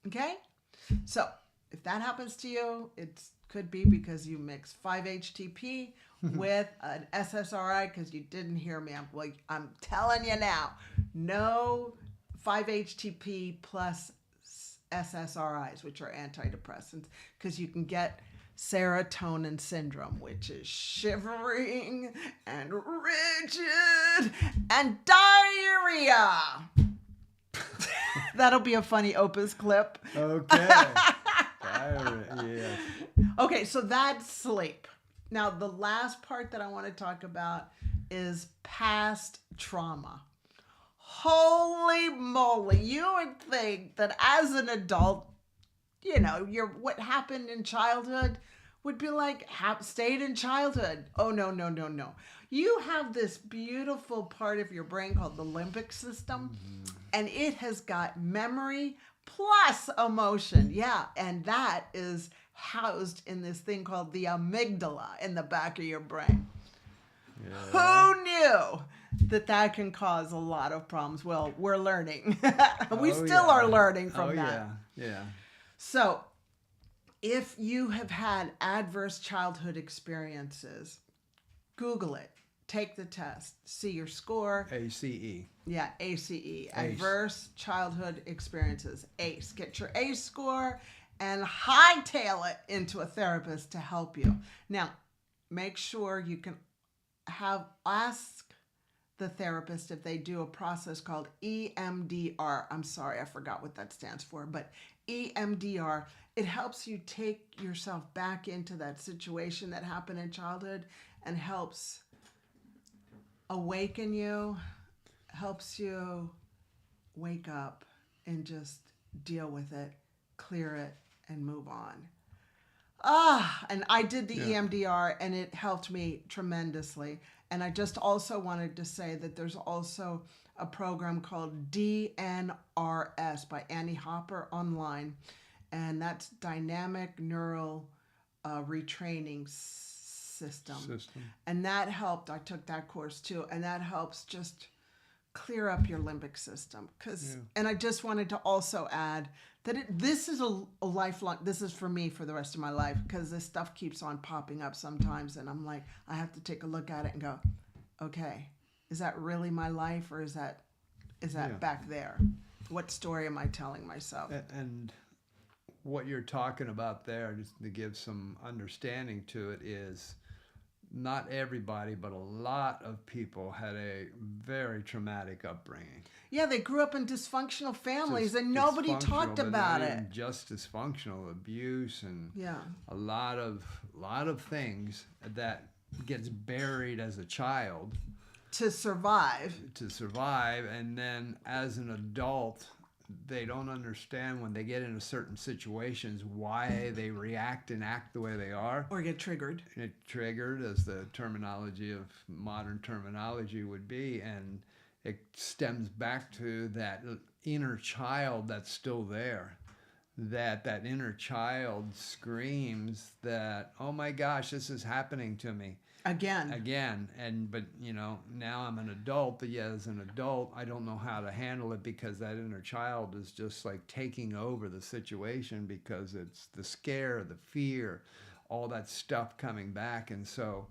Okay? So if that happens to you, it's Could be because you mix 5-HTP with an SSRI because you didn't hear me. I'm telling you now, no 5-HTP plus SSRIs, which are antidepressants, because you can get serotonin syndrome, which is shivering and rigid and diarrhea. That'll be a funny Opus clip. Okay. Yes. Okay, so that's sleep. Now, the last part that I want to talk about is past trauma. Holy moly, you would think that as an adult, you know, what happened in childhood would be like, stayed in childhood. Oh, no. You have this beautiful part of your brain called the limbic system, and it has got memory plus emotion. Yeah, and that is housed in this thing called the amygdala in the back of your brain. Yeah. Who knew that can cause a lot of problems? Well, we're learning. We still are learning from that. Yeah. So, if you have had adverse childhood experiences, Google it. Take the test. See your score. ACE. Yeah, ACE. Adverse childhood experiences. ACE. Get your ACE score and hightail it into a therapist to help you. Now, make sure you can ask the therapist if they do a process called EMDR. I'm sorry, I forgot what that stands for, but EMDR, it helps you take yourself back into that situation that happened in childhood and helps awaken you, helps you wake up and just deal with it, clear it, and move on. And I did the EMDR and it helped me tremendously. And I just also wanted to say that there's also a program called DNRS by Annie Hopper online. And that's Dynamic Neural Retraining System. And that helped. I took that course too. And that helps just clear up your limbic system. And I just wanted to also add that this is a lifelong, this is for me for the rest of my life, because this stuff keeps on popping up sometimes. And I'm like, I have to take a look at it and go, okay, is that really my life, or is that back there? What story am I telling myself? And what you're talking about there, just to give some understanding to it, is not everybody, but a lot of people had a very traumatic upbringing. Yeah, they grew up in dysfunctional families and nobody talked about it. Just dysfunctional abuse and a lot of things that gets buried as a child to survive, and then as an adult they don't understand when they get into certain situations why they react and act the way they are, or get triggered. Triggered, as the terminology of modern terminology would be, and it stems back to that inner child that's still there. That inner child screams that, oh my gosh, this is happening to me. Again. But now I'm an adult, but as an adult, I don't know how to handle it because that inner child is just like taking over the situation because it's the scare, the fear, all that stuff coming back. And so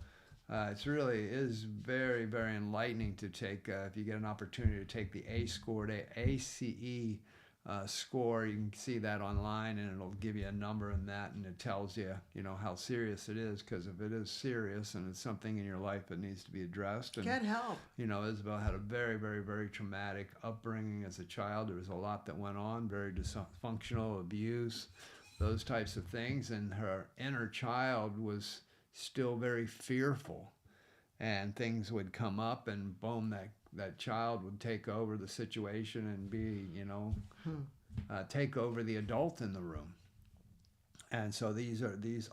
it really is very, very enlightening to take, if you get an opportunity to take the ACE score, ACE score. You can see that online, and it'll give you a number in that, and it tells you, how serious it is. Because if it is serious and it's something in your life that needs to be addressed, and get help. Isabel had a very, very, very traumatic upbringing as a child. There was a lot that went on, very dysfunctional, abuse, those types of things, and her inner child was still very fearful, and things would come up, and boom, that child would take over the situation and be, take over the adult in the room. And so these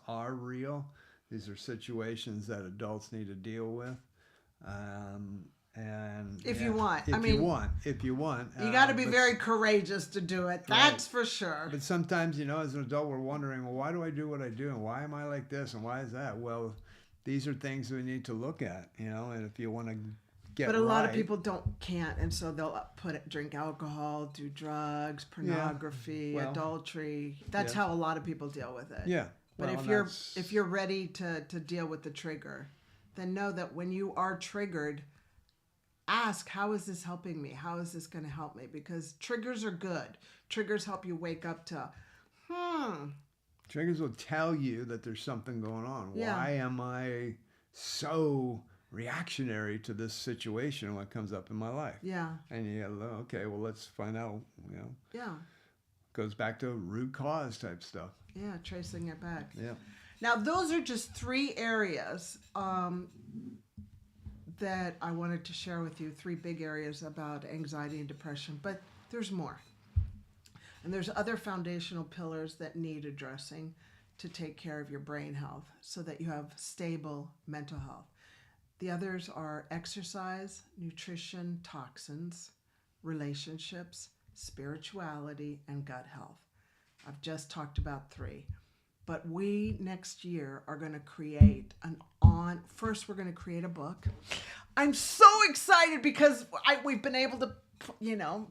are real. These are situations that adults need to deal with. And if you want, you got to be very courageous to do it. That's for sure. But sometimes, as an adult, we're wondering, well, why do I do what I do, and why am I like this, and why is that? Well, these are things we need to look at, and if you want to. But a lot of people can't, and so they'll drink alcohol, do drugs, pornography, adultery. That's how a lot of people deal with it. Yeah, But Well, if you're ready to deal with the trigger, then know that when you are triggered, ask, how is this helping me? How is this going to help me? Because triggers are good. Triggers help you wake up to, triggers will tell you that there's something going on. Yeah. Why am I so reactionary to this situation when it comes up in my life? yeah, And you go, okay, well, let's find out, yeah, goes back to root cause type stuff. yeah, tracing it back. Yeah. Now, those are just 3 areas that I wanted to share with you, 3 big areas about anxiety and depression, but there's more. And there's other foundational pillars that need addressing to take care of your brain health so that you have stable mental health. The others are exercise, nutrition, toxins, relationships, spirituality, and gut health. I've just talked about 3. But we next year are going to create first we're going to create a book. I'm so excited because we've been able to,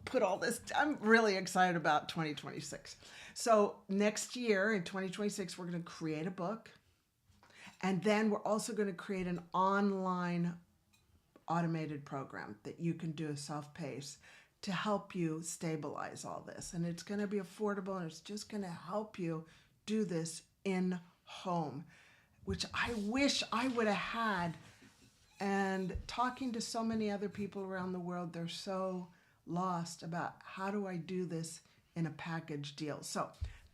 put all this. I'm really excited about 2026. So next year in 2026, we're going to create a book. And then we're also going to create an online automated program that you can do a self-pace to help you stabilize all this. And it's going to be affordable, and it's just going to help you do this in home, which I wish I would have had. And talking to so many other people around the world, they're so lost about how do I do this in a package deal. So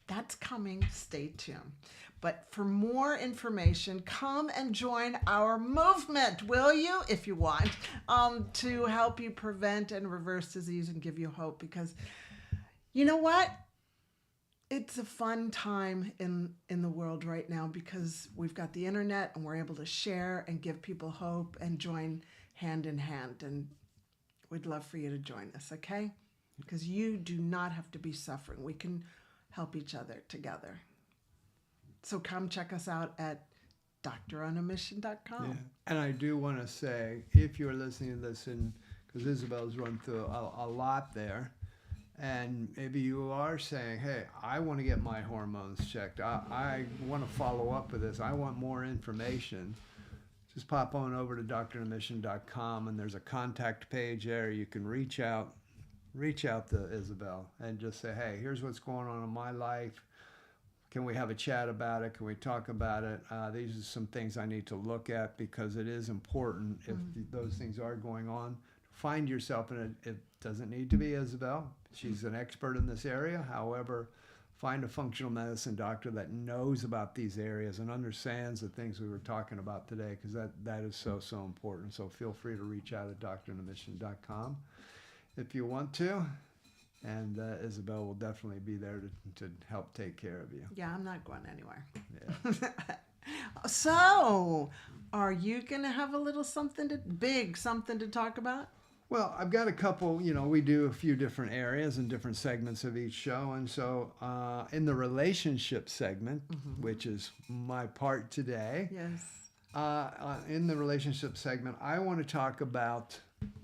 that's coming. Stay tuned. But for more information, come and join our movement, will you, if you want, to help you prevent and reverse disease and give you hope. Because you know what? It's a fun time in the world right now because we've got the internet and we're able to share and give people hope and join hand in hand. And we'd love for you to join us, okay? Because you do not have to be suffering. We can help each other together. So come check us out at Doctoronamission.com. Yeah. And I do want to say, if you're listening to this, because Isabel's run through a lot there, and maybe you are saying, hey, I want to get my hormones checked. I want to follow up with this. I want more information. Just pop on over to Doctoronamission.com, and there's a contact page there. You can reach out to Isabel and just say, hey, here's what's going on in my life. Can we have a chat about it? Can we talk about it? These are some things I need to look at because it is important if those things are going on. Find yourself in it. It doesn't need to be Isabel. She's an expert in this area. However, find a functional medicine doctor that knows about these areas and understands the things we were talking about today, because that is so, so important. So feel free to reach out at Doctoronamission.com if you want to. And Isabel will definitely be there to help take care of you. Yeah, I'm not going anywhere. Yeah. So, are you going to have a little something to talk about? Well, I've got a couple, we do a few different areas and different segments of each show. And so in the relationship segment, which is my part today, Yes. In the relationship segment, I want to talk about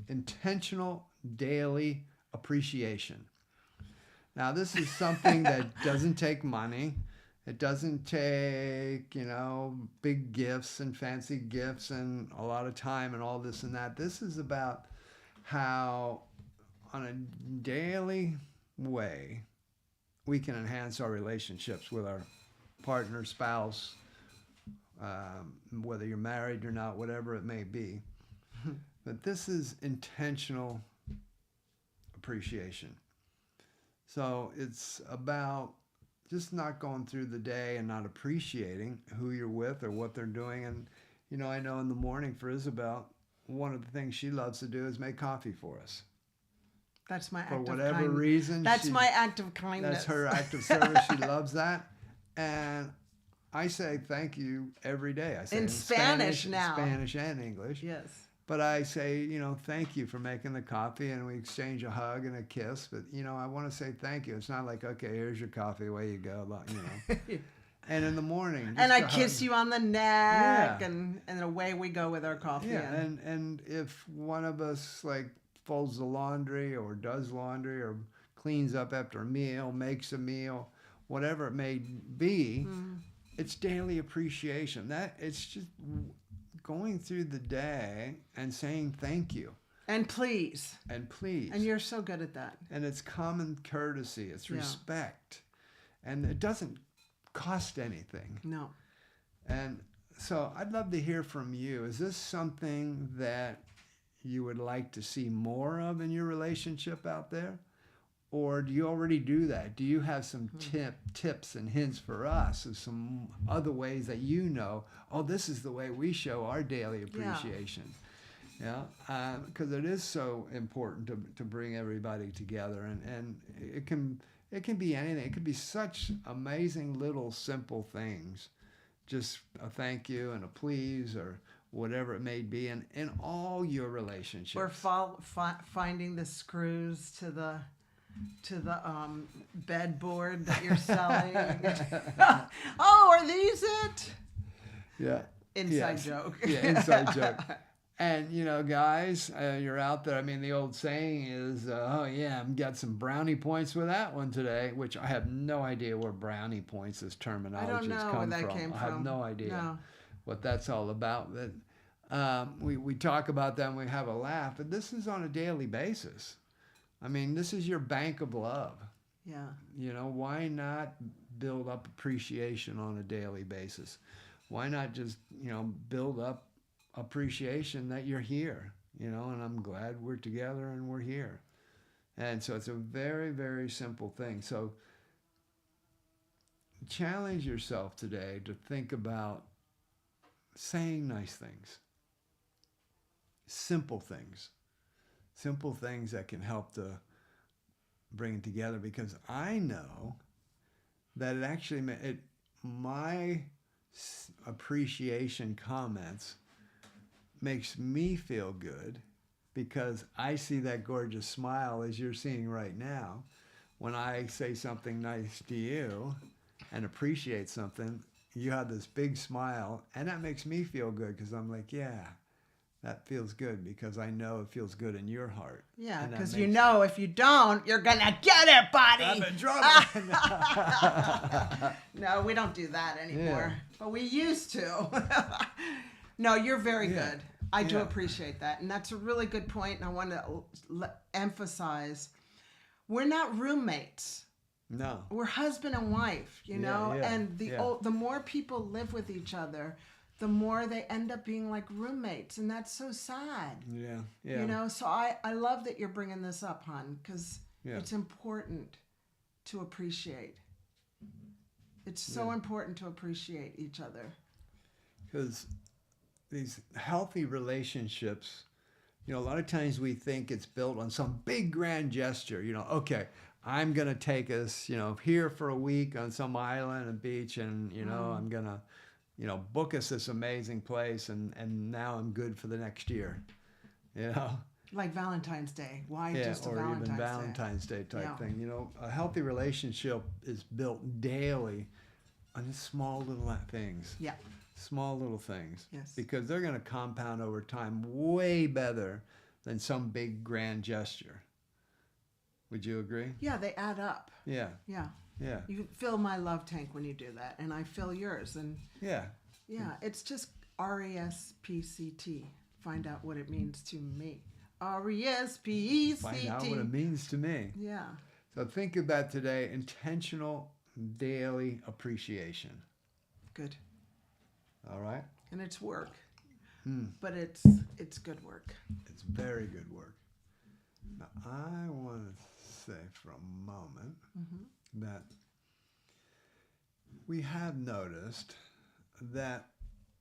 intentional daily appreciation. Now, this is something that doesn't take money. It doesn't take, big gifts and fancy gifts and a lot of time and all this and that. This is about how, on a daily way, we can enhance our relationships with our partner, spouse, whether you're married or not, whatever it may be. But this is intentional appreciation. So it's about just not going through the day and not appreciating who you're with or what they're doing. And, I know in the morning for Isabel, one of the things she loves to do is make coffee for us. That's my act For of whatever kindness. reason. That's my act of kindness. That's her act of service. She loves that. And I say thank you every day. I say In Spanish now. Spanish and English. Yes. But I say, thank you for making the coffee, and we exchange a hug and a kiss. But, I want to say thank you. It's not like, okay, here's your coffee, away you go, And in the morning. And I kiss you on the neck, and away we go with our coffee. Yeah, and if one of us, folds the laundry or does laundry or cleans up after a meal, makes a meal, whatever it may be, it's daily appreciation. That it's just going through the day and saying thank you And please. and please. And you're so good at that. And it's common courtesy. It's Yeah. respect. And it doesn't cost anything. No. And so I'd love to hear from you. Is this something that you would like to see more of in your relationship out there? Or do you already do that? Do you have some tips and hints for us of some other ways that oh, this is the way we show our daily appreciation? Yeah, because it is so important to bring everybody together, and it can be anything. It could be such amazing little simple things, just a thank you and a please or whatever it may be, in all your relationships. Or finding the screws to the bedboard that you're selling. Oh, are these it? Yeah. Inside joke. Yeah, inside joke. And, guys, you're out there. I mean, the old saying is, oh, yeah, I've got some brownie points with that one today, which I have no idea where brownie points, this terminology has come from. I have no idea what that's all about. But we talk about that and we have a laugh, but this is on a daily basis. I mean, this is your bank of love. Yeah. Why not build up appreciation on a daily basis? Why not just, build up appreciation that you're here, and I'm glad we're together and we're here. And so it's a very, very simple thing. So challenge yourself today to think about saying nice things, simple things that can help to bring it together, because I know that it actually, my appreciation comments makes me feel good, because I see that gorgeous smile as you're seeing right now. When I say something nice to you and appreciate something, you have this big smile, and that makes me feel good, because I'm like, yeah, that feels good, because I know it feels good in your heart. Yeah, because if you don't, you're going to get it, buddy. I'm in trouble. No, we don't do that anymore. Yeah. But we used to. No, you're very good. I do appreciate that. And that's a really good point. And I want to emphasize, we're not roommates. No. We're husband and wife, and the more people live with each other, the more they end up being like roommates, and that's so sad. Yeah. So I love that you're bringing this up, hon, because it's important to appreciate. It's so important to appreciate each other. Because these healthy relationships, a lot of times we think it's built on some big grand gesture. Okay, I'm going to take us, here for a week on some island and beach, and, I'm going to, book us this amazing place, and now I'm good for the next year, Like Valentine's Day. Why just a Valentine's Day? Or even Valentine's Day type thing. A healthy relationship is built daily on just small little things. Yeah. Small little things. Yes. Because they're going to compound over time way better than some big grand gesture. Would you agree? Yeah, they add up. Yeah. Yeah. Yeah. You fill my love tank when you do that, and I fill yours. And yeah, it's just RESPCT. Find out what it means to me. RESPCT. Find out what it means to me. Yeah. So think about today, intentional daily appreciation. Good. All right. And it's work, but it's good work. It's very good work. Now, I want to say for a moment that we have noticed that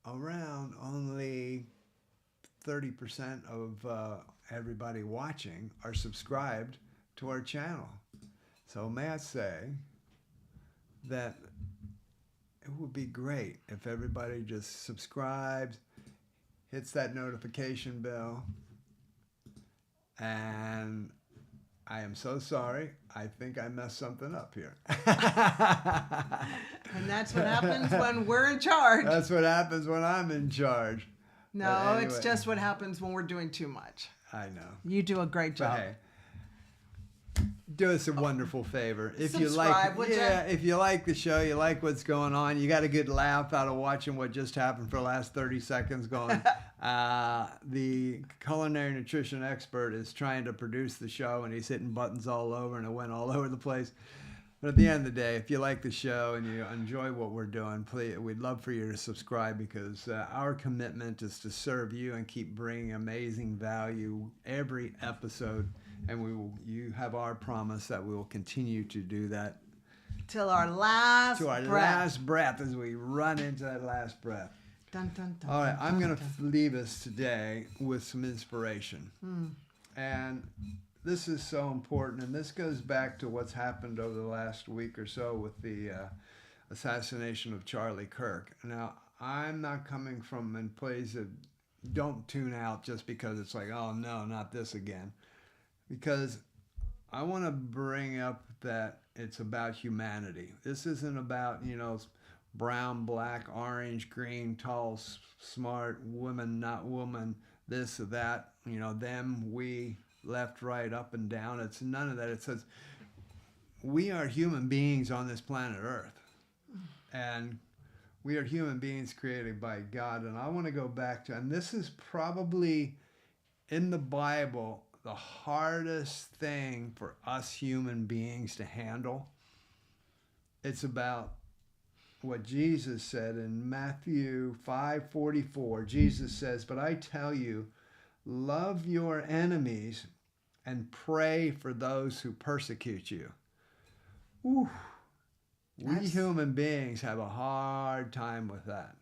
around only 30% of everybody watching are subscribed to our channel. So may I say that it would be great if everybody just subscribes, hits that notification bell, and I am so sorry. I think I messed something up here. And that's what happens when we're in charge. That's what happens when I'm in charge. No, anyway, it's just what happens when we're doing too much. I know. You do a great job. But hey, do us a wonderful favor. If you Subscribe, like, would ya? yeah, if you like the show, you like what's going on, you got a good laugh out of watching what just happened for the last 30 seconds going. The culinary nutrition expert is trying to produce the show, and he's hitting buttons all over, and it went all over the place. But at the end of the day, if you like the show and you enjoy what we're doing, please, we'd love for you to subscribe, because our commitment is to serve you and keep bringing amazing value every episode. And you have our promise that we will continue to do that Till our last to our breath. last breath, as we run into that last breath. Dun, dun, dun, All right, dun, I'm dun, going to dun. leave us today with some inspiration. And this is so important, and this goes back to what's happened over the last week or so with the assassination of Charlie Kirk. Now, I'm not coming from in place of don't tune out just because it's like, oh no, not this again. Because I want to bring up that it's about humanity. This isn't about, brown, black, orange, green, tall, smart, woman, not woman, this or that, them, we, left, right, up and down. It's none of that. It says we are human beings on this planet Earth. And we are human beings created by God. And I want to go back to, and this is probably in the Bible, the hardest thing for us human beings to handle. It's about what Jesus said in Matthew 5:44. Jesus says, "But I tell you, love your enemies and pray for those who persecute you." Ooh, we human beings have a hard time with that.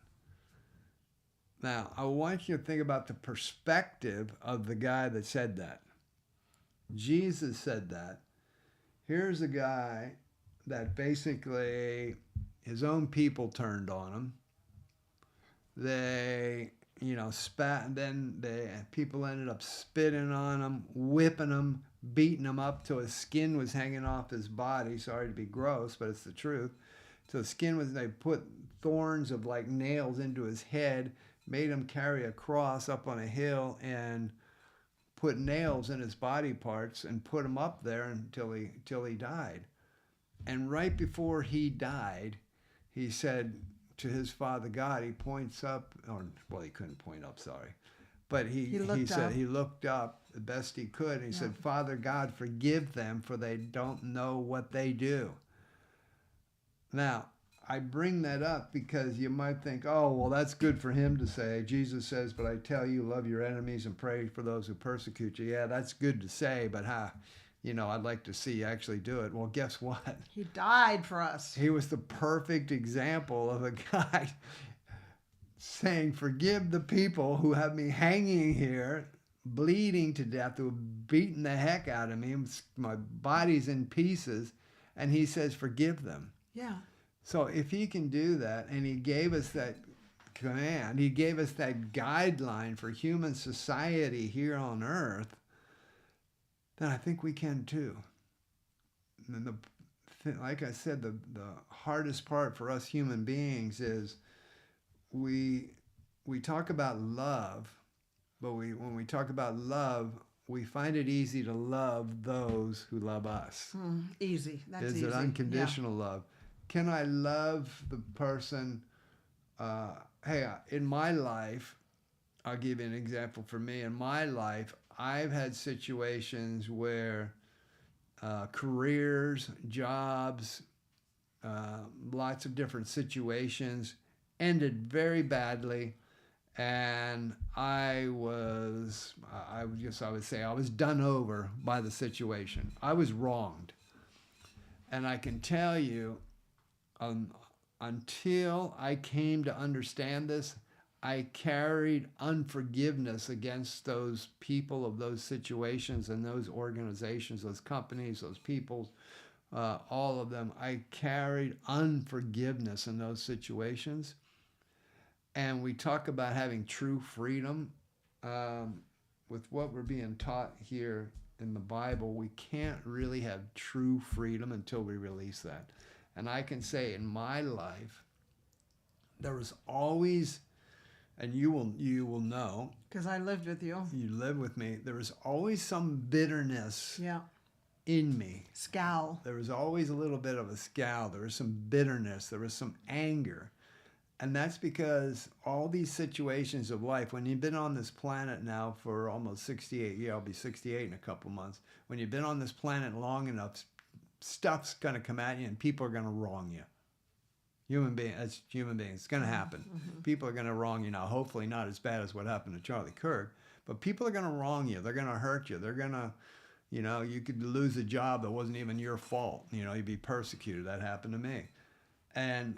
Now, I want you to think about the perspective of the guy that said that. Jesus said that. Here's a guy that basically his own people turned on him. They, spat, and then people ended up spitting on him, whipping him, beating him up till his skin was hanging off his body. Sorry to be gross, but it's the truth. So his skin was, they put thorns of like nails into his head, made him carry a cross up on a hill, and put nails in his body parts and put him up there until he died. And right before he died, he said to his Father God, he points up, he couldn't point up, sorry. But he said he looked up the best he could, and he said, "Father God, forgive them, for they don't know what they do." Now, I bring that up because you might think, oh, well, that's good for him to say. Jesus says, "But I tell you, love your enemies and pray for those who persecute you." Yeah, that's good to say, but I'd like to see you actually do it. Well, guess what? He died for us. He was the perfect example of a guy saying, "Forgive the people who have me hanging here, bleeding to death, who have beaten the heck out of me. My body's in pieces." And he says, "Forgive them." Yeah. So if he can do that, and he gave us that command, he gave us that guideline for human society here on earth, then I think we can too. And like I said, the hardest part for us human beings is we talk about love, but when we talk about love, we find it easy to love those who love us. Easy. That's Is easy. it unconditional love? Can I love the person? In my life, I'll give you an example for me. In my life, I've had situations where careers, jobs, lots of different situations ended very badly, and I would say I was done over by the situation. I was wronged. And I can tell you, until I came to understand this, I carried unforgiveness against those people of those situations and those organizations, those companies, those people, all of them. I carried unforgiveness in those situations. And we talk about having true freedom. With what we're being taught here in the Bible, we can't really have true freedom until we release that. And I can say in my life, there was always, and you will know, because I lived with you. You lived with me. There was always some bitterness Yeah. in me. Scowl. There was always a little bit of a scowl. There was some bitterness. There was some anger. And that's because all these situations of life, when you've been on this planet now for almost 68 years, I'll be 68 in a couple months. When you've been on this planet long enough, stuff's going to come at you and people are going to wrong you. As human beings, it's going to happen. Mm-hmm. People are going to wrong you now. Hopefully not as bad as what happened to Charlie Kirk, but people are going to wrong you. They're going to hurt you. They're going to, you could lose a job that wasn't even your fault. You'd be persecuted. That happened to me. And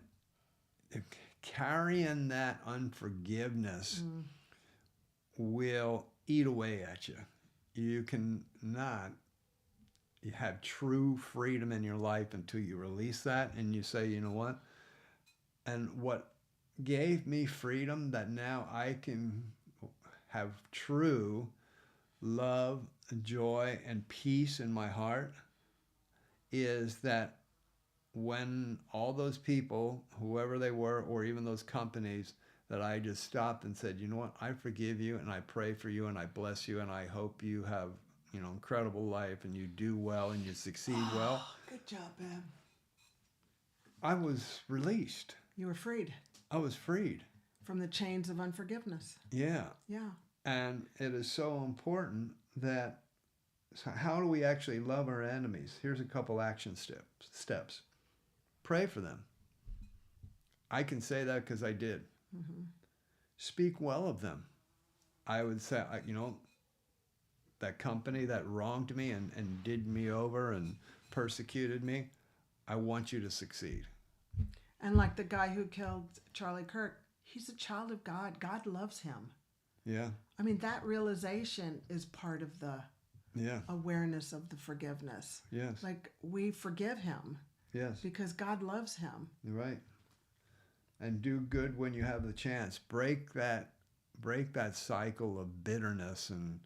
carrying that unforgiveness will eat away at you. You cannot have true freedom in your life until you release that and you say, you know what? And what gave me freedom that now I can have true love, joy, and peace in my heart is that when all those people, whoever they were, or even those companies, that I just stopped and said, you know what, I forgive you and I pray for you and I bless you and I hope you have, incredible life and you do well and you succeed well. Good job, Ben. I was released. You were freed I was freed. from the chains of unforgiveness. Yeah. Yeah. And it is so important that, so how do we actually love our enemies? Here's a couple action steps. Pray for them. I can say that because I did. Mm-hmm. Speak well of them. I would say, that company that wronged me and did me over and persecuted me, I want you to succeed. And like the guy who killed Charlie Kirk, he's a child of God. God loves him. Yeah. I mean, that realization is part of the Yeah. awareness of the forgiveness. Yes. Like, we forgive him Yes. because God loves him. You're right. And do good when you have the chance. Break that cycle of bitterness and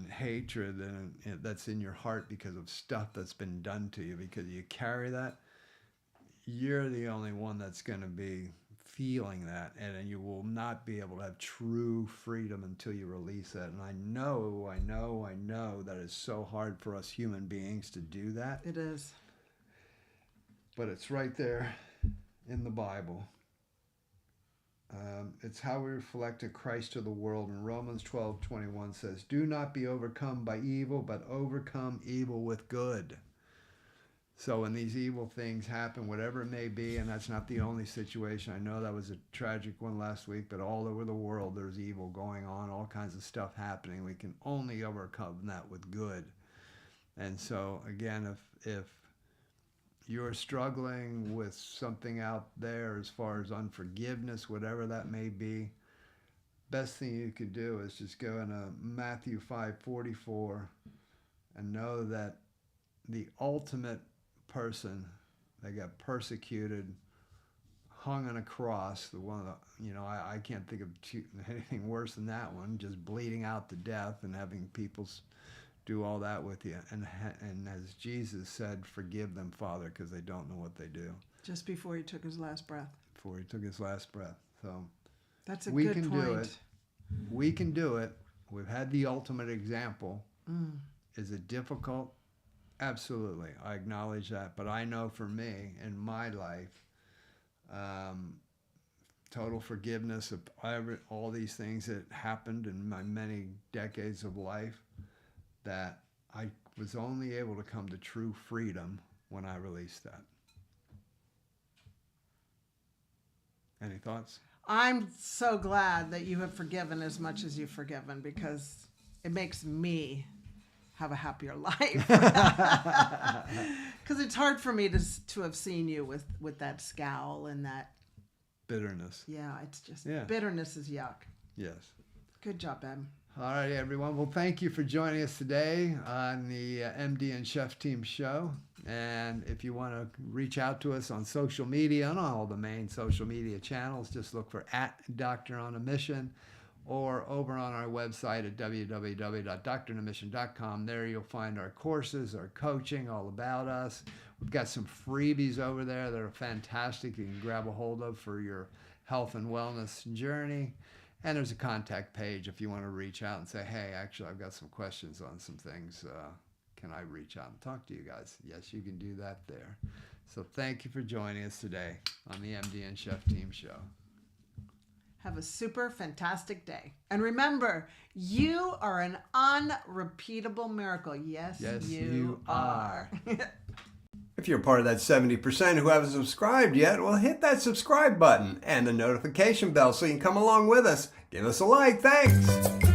hatred and that's in your heart because of stuff that's been done to you. Because you carry that, you're the only one that's going to be feeling that, and you will not be able to have true freedom until you release that. And I know that it's so hard for us human beings to do that. It is. But it's right there in the Bible. It's how we reflect Christ to the world. And Romans 12:21 says, do not be overcome by evil, but overcome evil with good. So when these evil things happen, whatever it may be, and that's not the only situation. I know that was a tragic one last week, but all over the world there's evil going on, all kinds of stuff happening. We can only overcome that with good. And so again, if you're struggling with something out there as far as unforgiveness, whatever that may be, best thing you could do is just go into Matthew 5:44 and know that the ultimate person that got persecuted, hung on a cross, the one that, I can't think of anything worse than that one, just bleeding out to death and having people do all that with you. And as Jesus said, forgive them, Father, because they don't know what they do. Just before he took his last breath. Before he took his last breath. So that's a we good can point. do it. We can do it. We've had the ultimate example. Is it difficult? Absolutely. I acknowledge that. But I know for me, in my life, total forgiveness of all these things that happened in my many decades of life, that I was only able to come to true freedom when I released that. Any thoughts? I'm so glad that you have forgiven as much as you've forgiven, because it makes me have a happier life. Because it's hard for me to have seen you with that scowl and that bitterness. Yeah, it's just bitterness is yuck. Yes. Good job, Em. All right, everyone. Well, thank you for joining us today on the MD and Chef Team show. And if you want to reach out to us on social media, on all the main social media channels, just look for @Doctoronamission, or over on our website at www.doctoronamission.com. There you'll find our courses, our coaching, all about us. We've got some freebies over there that are fantastic you can grab a hold of for your health and wellness journey. And there's a contact page if you want to reach out and say, hey, actually, I've got some questions on some things. can I reach out and talk to you guys? Yes, you can do that there. So thank you for joining us today on the MD and Chef Team Show. Have a super fantastic day. And remember, you are an unrepeatable miracle. Yes, you are. If you're part of that 70% who haven't subscribed yet, well, hit that subscribe button and the notification bell so you can come along with us. Give us a like. Thanks.